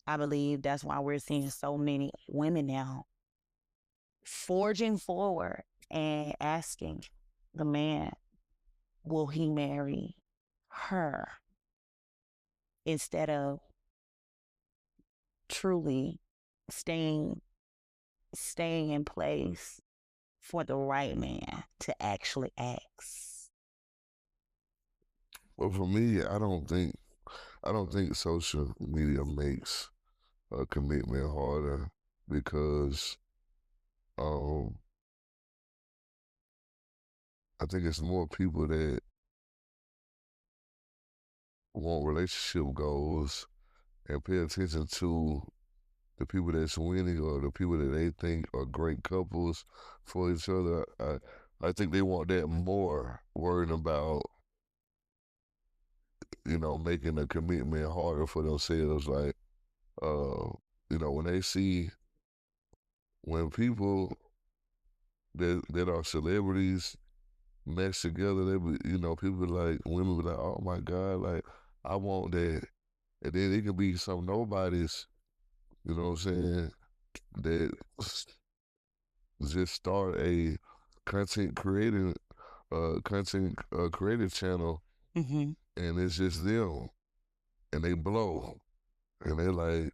I believe that's why we're seeing so many women now forging forward and asking the man, will he marry her, instead of truly staying staying in place for the right man to actually ask. Well, for me, I don't think social media makes a commitment harder because um, I think it's more people that want relationship goals and pay attention to the people that's winning or the people that they think are great couples for each other. I think they want that more, worrying about making a commitment harder for themselves. Like, when they see when people that are celebrities mesh together, people like women be like, oh my God, like I want that. And then it can be some nobodies, you know what I'm saying, that just start a content creating content creative channel, Mm-hmm. and it's just them, and they blow, and they like,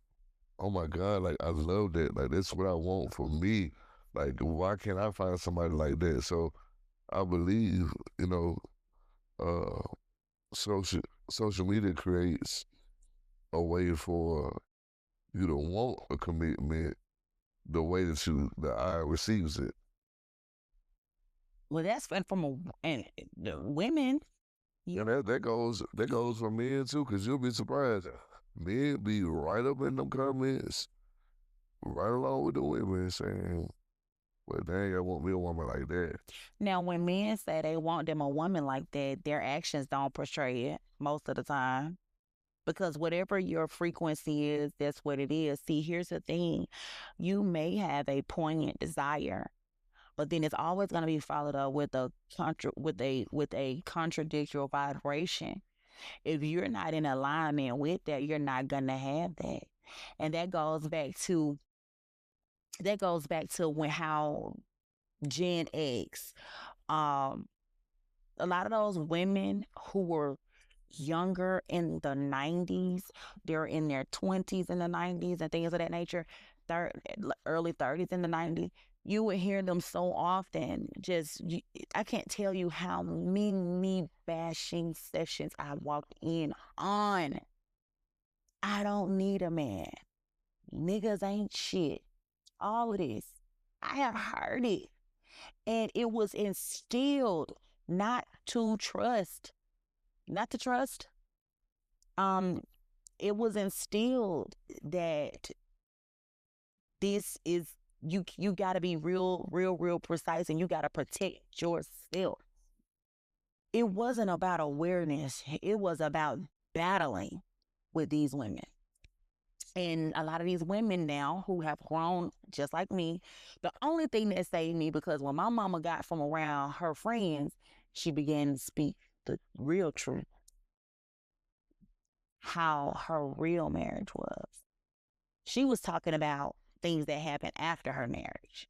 oh my God, like I love that, like that's what I want for me. Like, why can't I find somebody like that? So I believe, uh, social social media creates a way for you to want a commitment the way that the eye receives it. Well, that's and the women. And that goes for men too, because you'll be surprised. Men be right up in them comments, right along with the women, saying, well, dang, I want me a woman like that. Now, when men say they want them a woman like that, their actions don't portray it most of the time. Because whatever your frequency is, that's what it is. See, here's the thing: you may have a poignant desire, but then it's always going to be followed up with a contradictory vibration. If you're not in alignment with that, you're not going to have that. And that goes back to when how Gen X, um a lot of those women who were younger in the 90s, they're in their 20s in the 90s and things of that nature, early 30s in the 90s, you would hear them so often. I can't tell you how many bashing sessions I walked in on. I don't need a man. Niggas ain't shit. All of this. I have heard it. And it was instilled not to trust. Not to trust. It was instilled that this is you gotta be real precise, and you gotta protect yourself. It wasn't about awareness, it was about battling. with these women. And a lot of these women now who have grown just like me, the only thing that saved me, because when my mama got from around her friends, she began to speak the real truth, how her real marriage was. She was talking about things that happened after her marriage.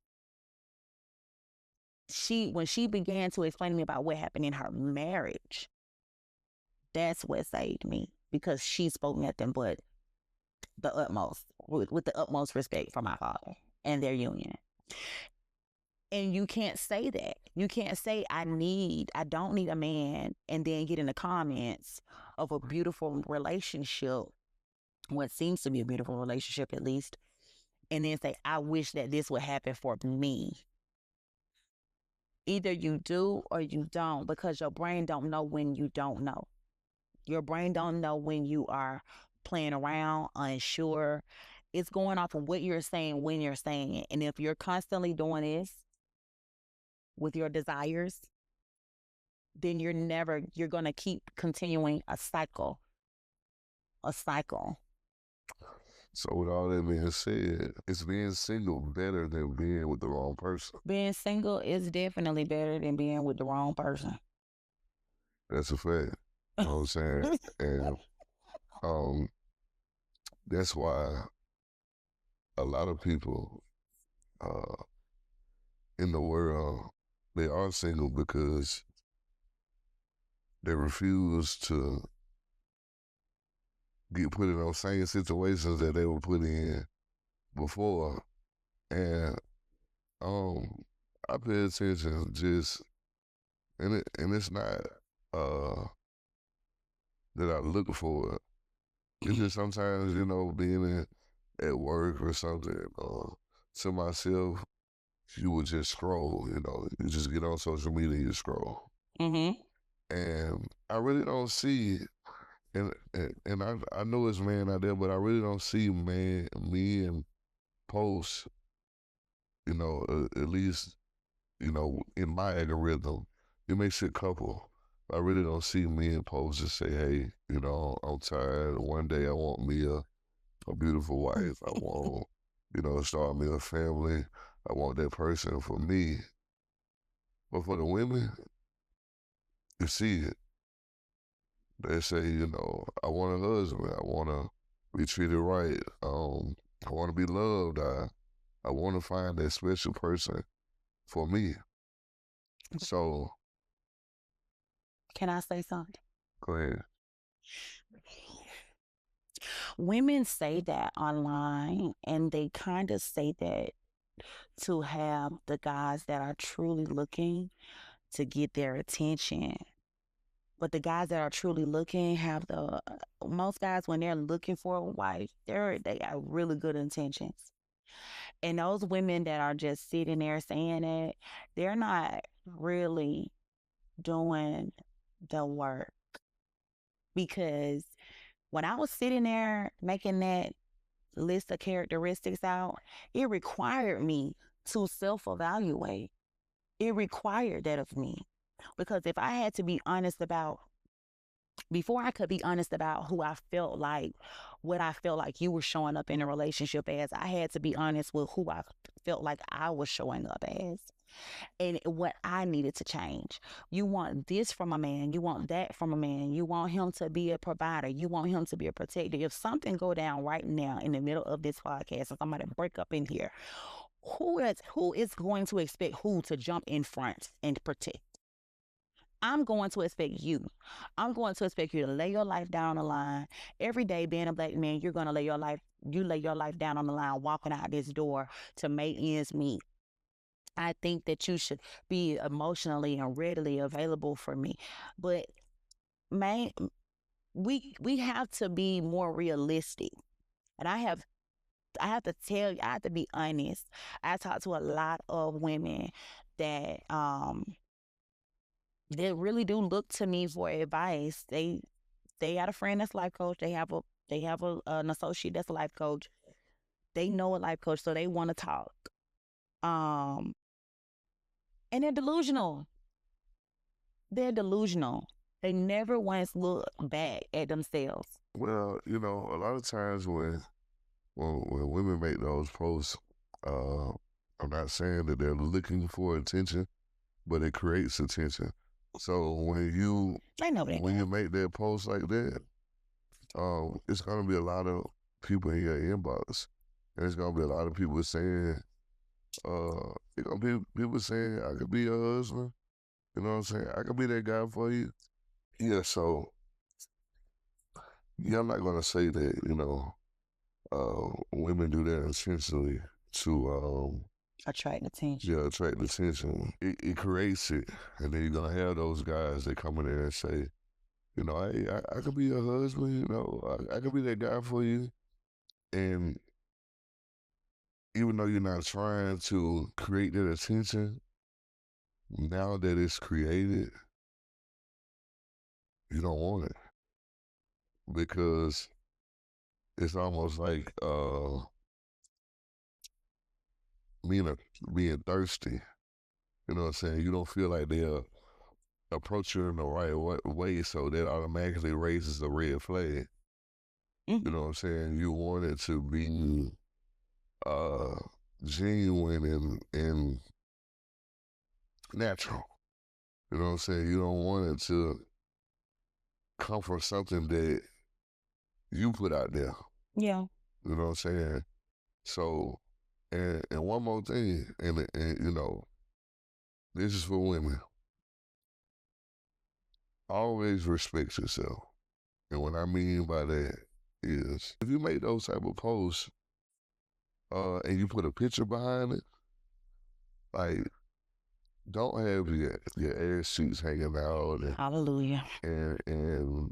When she began to explain to me about what happened in her marriage, that's what saved me, because she spoke nothing but the utmost, with the utmost respect for my father and their union. And you can't say that. You can't say I don't need a man, and then get in the comments of a beautiful relationship, what seems to be a beautiful relationship at least, and then say, I wish that this would happen for me. Either you do or you don't, because your brain don't know when you don't know. Your brain don't know when you are playing around, unsure. It's going off of what you're saying when you're saying it. And if you're constantly doing this with your desires, then you're going to keep continuing a cycle. So with all that being said, is being single better than being with the wrong person? Being single is definitely better than being with the wrong person. That's a fact. You know what I'm saying? And that's why a lot of people in the world, they are single because they refuse to get put in those same situations that they were put in before. And I pay attention just, and it's not that I look for it. It's just sometimes, being at work or something, to myself, you would just scroll, you just get on social media and you scroll. Mm-hmm. And I really don't see, and I know it's man out there, but I really don't see men post, at least, in my algorithm, it makes it couple. I really don't see men post and say, hey, I'm tired. One day I want me a beautiful wife. I want, start me a family. I want that person for me. But for the women, you see it. They say, I want a husband. I want to be treated right. I want to be loved. I want to find that special person for me. So, Can I say something? go ahead. Women say that online, and they kind of say that to have the guys that are truly looking to get their attention. But the guys that are truly looking have most guys, when they're looking for a wife, they got really good intentions. And those women that are just sitting there saying that, they're not really doing the work. Because when I was sitting there making that list of characteristics out, it required me to self-evaluate. It required that of me. Because if I had to be honest before I could be honest about who I felt like, what I felt like you were showing up in a relationship as, I had to be honest with who I felt like I was showing up as and what I needed to change. You want this from a man. You want that from a man. You want him to be a provider. You want him to be a protector. If something go down right now in the middle of this podcast and somebody break up in here, who is going to expect who to jump in front and protect? I'm going to expect you. I'm going to expect you to lay your life down on the line. Every day being a black man, you're going to lay your life down on the line, walking out this door to make ends meet. I think that you should be emotionally and readily available for me. But man, we have to be more realistic. And I have to tell you, I have to be honest. I talk to a lot of women that they really do look to me for advice. They got a friend that's a life coach. They have an associate that's a life coach. They know a life coach, so they want to talk. And they're delusional. They're delusional. They never once look back at themselves. Well, a lot of times when women make those posts, uh, I'm not saying that they're looking for attention, but it creates attention. So I know that. when you make that post like that, it's gonna be a lot of people in your inbox, and it's gonna be a lot of people saying, it's gonna be people saying, "I could be your husband." You know what I'm saying? I could be that guy for you. Yeah. So yeah, I'm not gonna say that women do that intentionally to Attract attention. yeah, attract attention. It creates it, and then you're gonna have those guys that come in there and say, hey, I could be your husband. I could be that guy for you. And even though you're not trying to create that attention, now that it's created, you don't want it because it's almost like being being thirsty. You know what I'm saying? You don't feel like they'll approach you in the right way, so that automatically raises a red flag. Mhm. You know what I'm saying? You want it to be uh, genuine and natural. You know what I'm saying? You don't want it to come from something that you put out there. Yeah. You know what I'm saying? So, and one more thing, and this is for women. Always respect yourself. And what I mean by that is, if you make those type of posts, and you put a picture behind it, like, don't have your ass cheeks hanging out Hallelujah. and in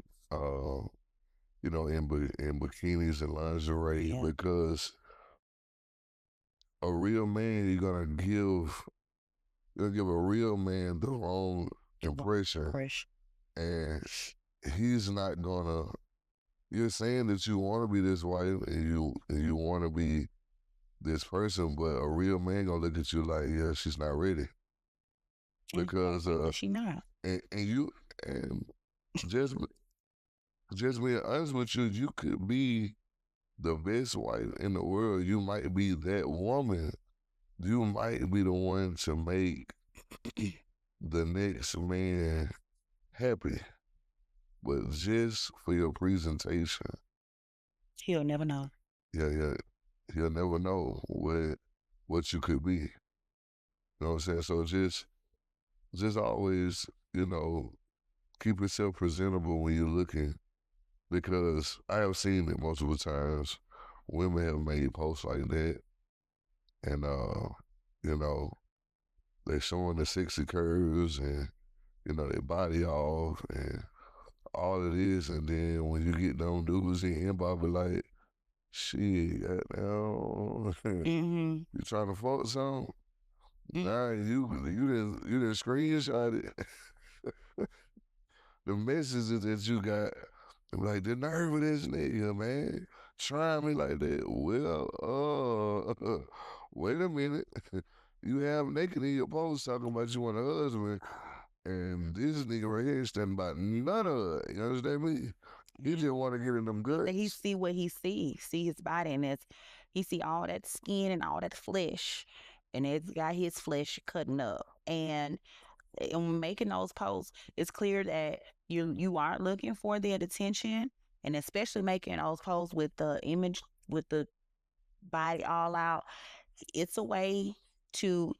bikinis and lingerie, Yeah. because a real man, you're gonna give a real man the wrong impression, and he's not gonna. You're saying that you want to be this wife and you want to be this person, but a real man gonna look at you like, yeah, she's not ready, because she not. and just just being honest with you, you could be the best wife in the world. You might be that woman. You might be the one to make the next man happy, but just for your presentation, He'll never know. yeah, he'll never know what you could be. You know what I'm saying? So just always, keep yourself presentable when you're looking, because I have seen it multiple times. Women have made posts like that, and you know, they showing the sexy curves and their body off and all it is, and then when you get them dudes in inbox, be like, shit, goddamn, Mm-hmm. you trying to fuck something? Mm. Nah, you didn't screenshot it. The messages that you got, like, the nerve of this nigga, man, trying me like that. Well, wait a minute. You have naked in your post talking about you want a husband, and this nigga right here standing by none of it. You understand me? He just want to get in them guts. But he see what he see his body, and he see all that skin and all that flesh, and it's got his flesh cutting up. And when making those posts, it's clear that you aren't looking for the attention, and especially making those posts with the image, with the body all out. It's a way to,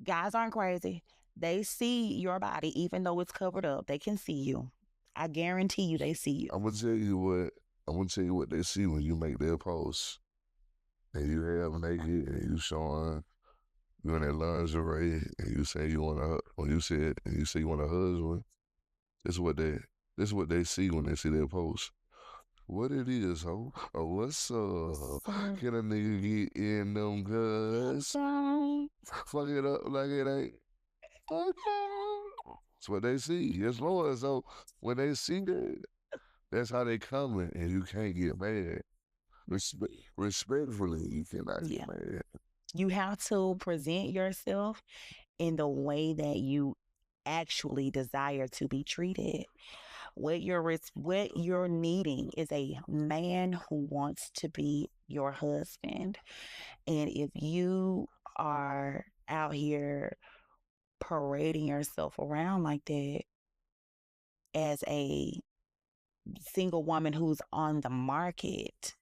guys aren't crazy. They see your body, even though it's covered up. They can see you. I guarantee you, they see you. I'm gonna tell you what they see when you make their posts, and you have naked and you showing you in that lingerie, and you say you want a when you said and you say you want a husband. This is what they see when they see their post. What it is, ho? Oh, what's up? Can a nigga get in them guts? Fuck it up like it ain't. That's what they see. Yes, Lord. So when they see that, that's how they coming, and you can't get mad. Respectfully, you cannot get mad. You have to present yourself in the way that you actually desire to be treated. What you're needing is a man who wants to be your husband. And if you are out here parading yourself around like that as a single woman who's on the market,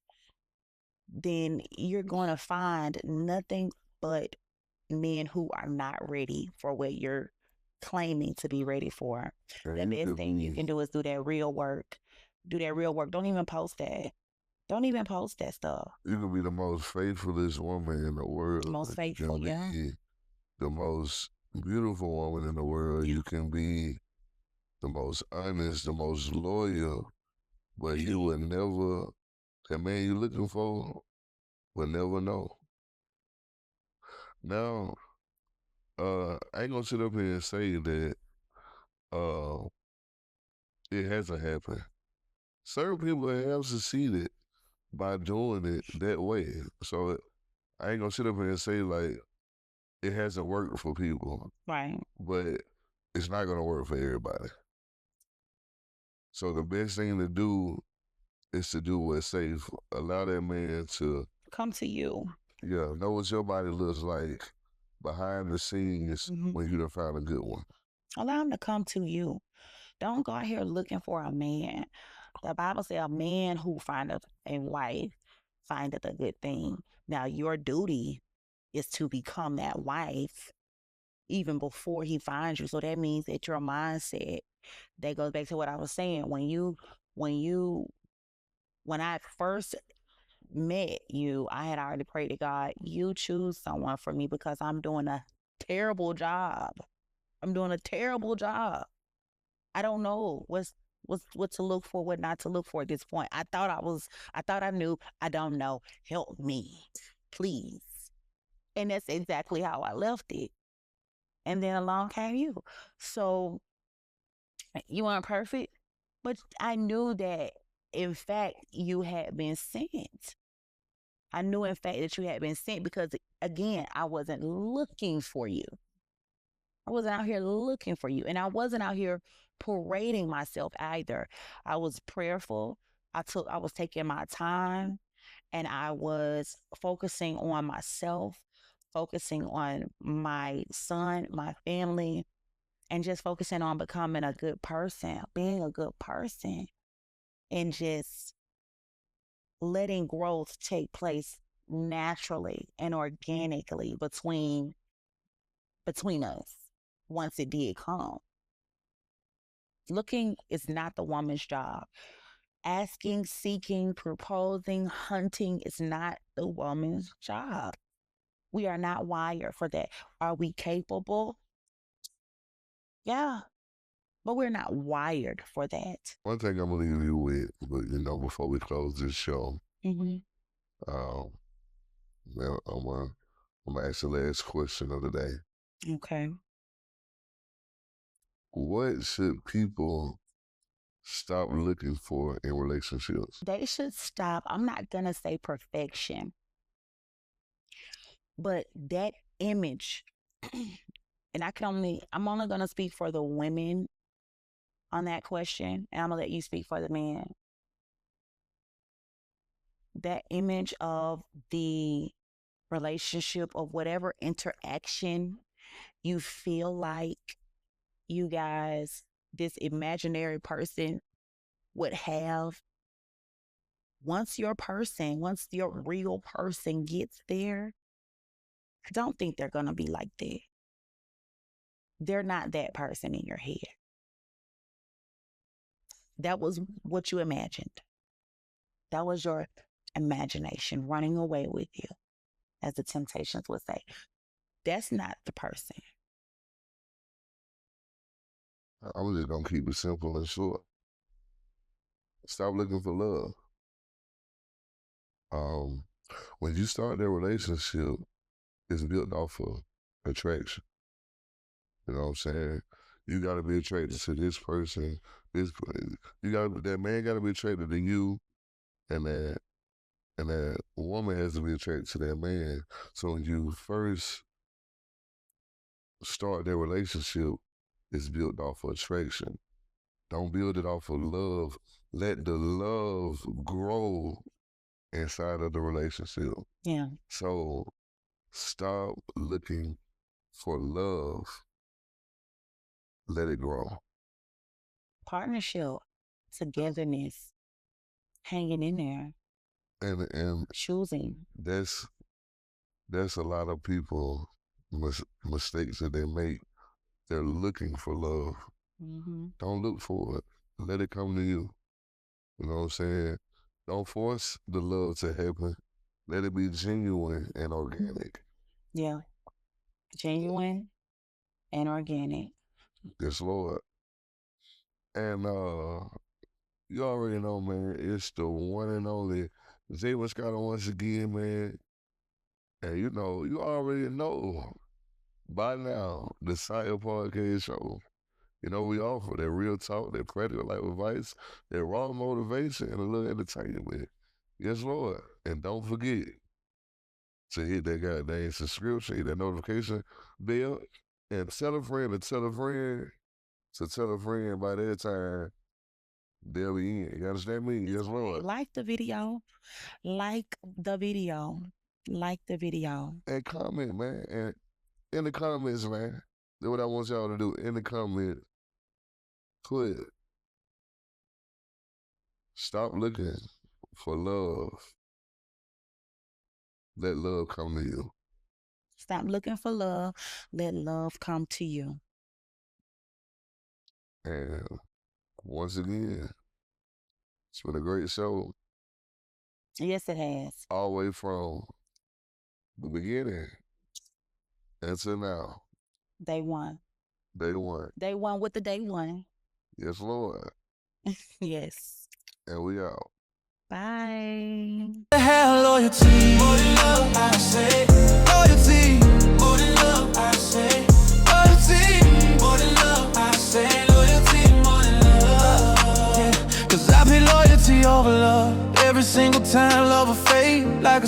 then you're going to find nothing but men who are not ready for what you're claiming to be ready for. And The you best could thing you be can do is do that real work. Do that real work. Don't even post that. Don't even post that stuff. you can be the most faithfulest woman in the world. Most You faithful, can yeah. be the most beautiful woman in the world. Yeah. You can be the most honest, the most loyal, but you would never, the man you're looking for will never know. Now, I ain't gonna sit up here and say that uh, it hasn't happened. Certain people have succeeded by doing it that way. So I ain't gonna sit up here and say like it hasn't worked for people, Right. but it's not gonna work for everybody. So the best thing to do is to do what's safe. Allow that man to, Come to you. know what your body looks like behind the scenes when you done found a good one. Allow him to come to you. Don't go out here looking for a man. The Bible says a man who findeth a wife findeth a good thing. Now your duty is to become that wife even before he finds you. So that means that your mindset, that goes back to what I was saying. When I first met you, I had already prayed to God, you choose someone for me because I'm doing a terrible job. I'm doing a terrible job. I don't know what to look for, what not to look for at this point. I thought I knew. I don't know. Help me, please. And that's exactly how I left it. And then along came you. So you weren't perfect, but I knew that in fact you had been sent. I knew in fact that you had been sent because again, I wasn't looking for you. I wasn't out here looking for you. And I wasn't out here parading myself either. I was prayerful. I was taking my time and I was focusing on myself, focusing on my son, my family, and just focusing on becoming a good person, being a good person, and just letting growth take place naturally and organically between us once it did come. Looking is not the woman's job. Asking, seeking, proposing, hunting is not the woman's job. We are not wired for that. Are we capable? Yeah, but we're not wired for that. One thing I'm gonna leave you with, but before we close this show, Mm-hmm. well, I'm gonna ask the last question of the day. Okay. What should people stop looking for in relationships? They should stop. I'm not going to say perfection, but that image, and I'm only going to speak for the women on that question, and I'm going to let you speak for the men. That image of the relationship, of whatever interaction you feel like you guys, this imaginary person would have, once your real person gets there, I don't think they're going to be like that. They're not that person in your head. That was what you imagined. That was your imagination running away with you, as the Temptations would say. That's not the person. I'm just gonna keep it simple and short. Stop looking for love. When you start that relationship, it's built off of attraction. You know what I'm saying? You gotta be attracted to this person. That man gotta be attracted to you, and that woman has to be attracted to that man. So when you first start that relationship, it's built off of attraction. Don't build it off of love. Let the love grow inside of the relationship. Yeah. So stop looking for love. Let it grow. Partnership, togetherness, hanging in there, And choosing. that's a lot of people mistakes that they make. They're looking for love. Mm-hmm. Don't look for it. Let it come to you. You know what I'm saying? Don't force the love to happen. Let it be genuine and organic. Yeah. Genuine and organic. Yes, Lord. And you already know, man, it's the one and only Zayvon Scott once again, man. And you know, you already know by now the Sire Podcast Show. You know, we offer that real talk, that practical life advice, that raw motivation, and a little entertainment. Yes, Lord. And don't forget to hit that goddamn subscription, hit that notification bell, and tell a friend to tell a friend to tell a friend by that time they'll be in. You understand me? Yes, Lord. Like the video. Like the video. Like the video. And comment, man. And in the comments, man, that's what I want y'all to do. In the comments, put stop looking for love. Let love come to you. Stop looking for love. Let love come to you. And once again, it's been a great show. Yes, it has. All the way from the beginning until now. Day one. Day one. Day one with the day one. Yes, Lord. Yes. And we out. Bye. The hell loyalty, more than love, I say. Loyalty, more than love, I say. Loyalty, more than love, I say. Loyalty, more than love. Yeah, 'cause I pay loyalty over love. Every single time love will fade like a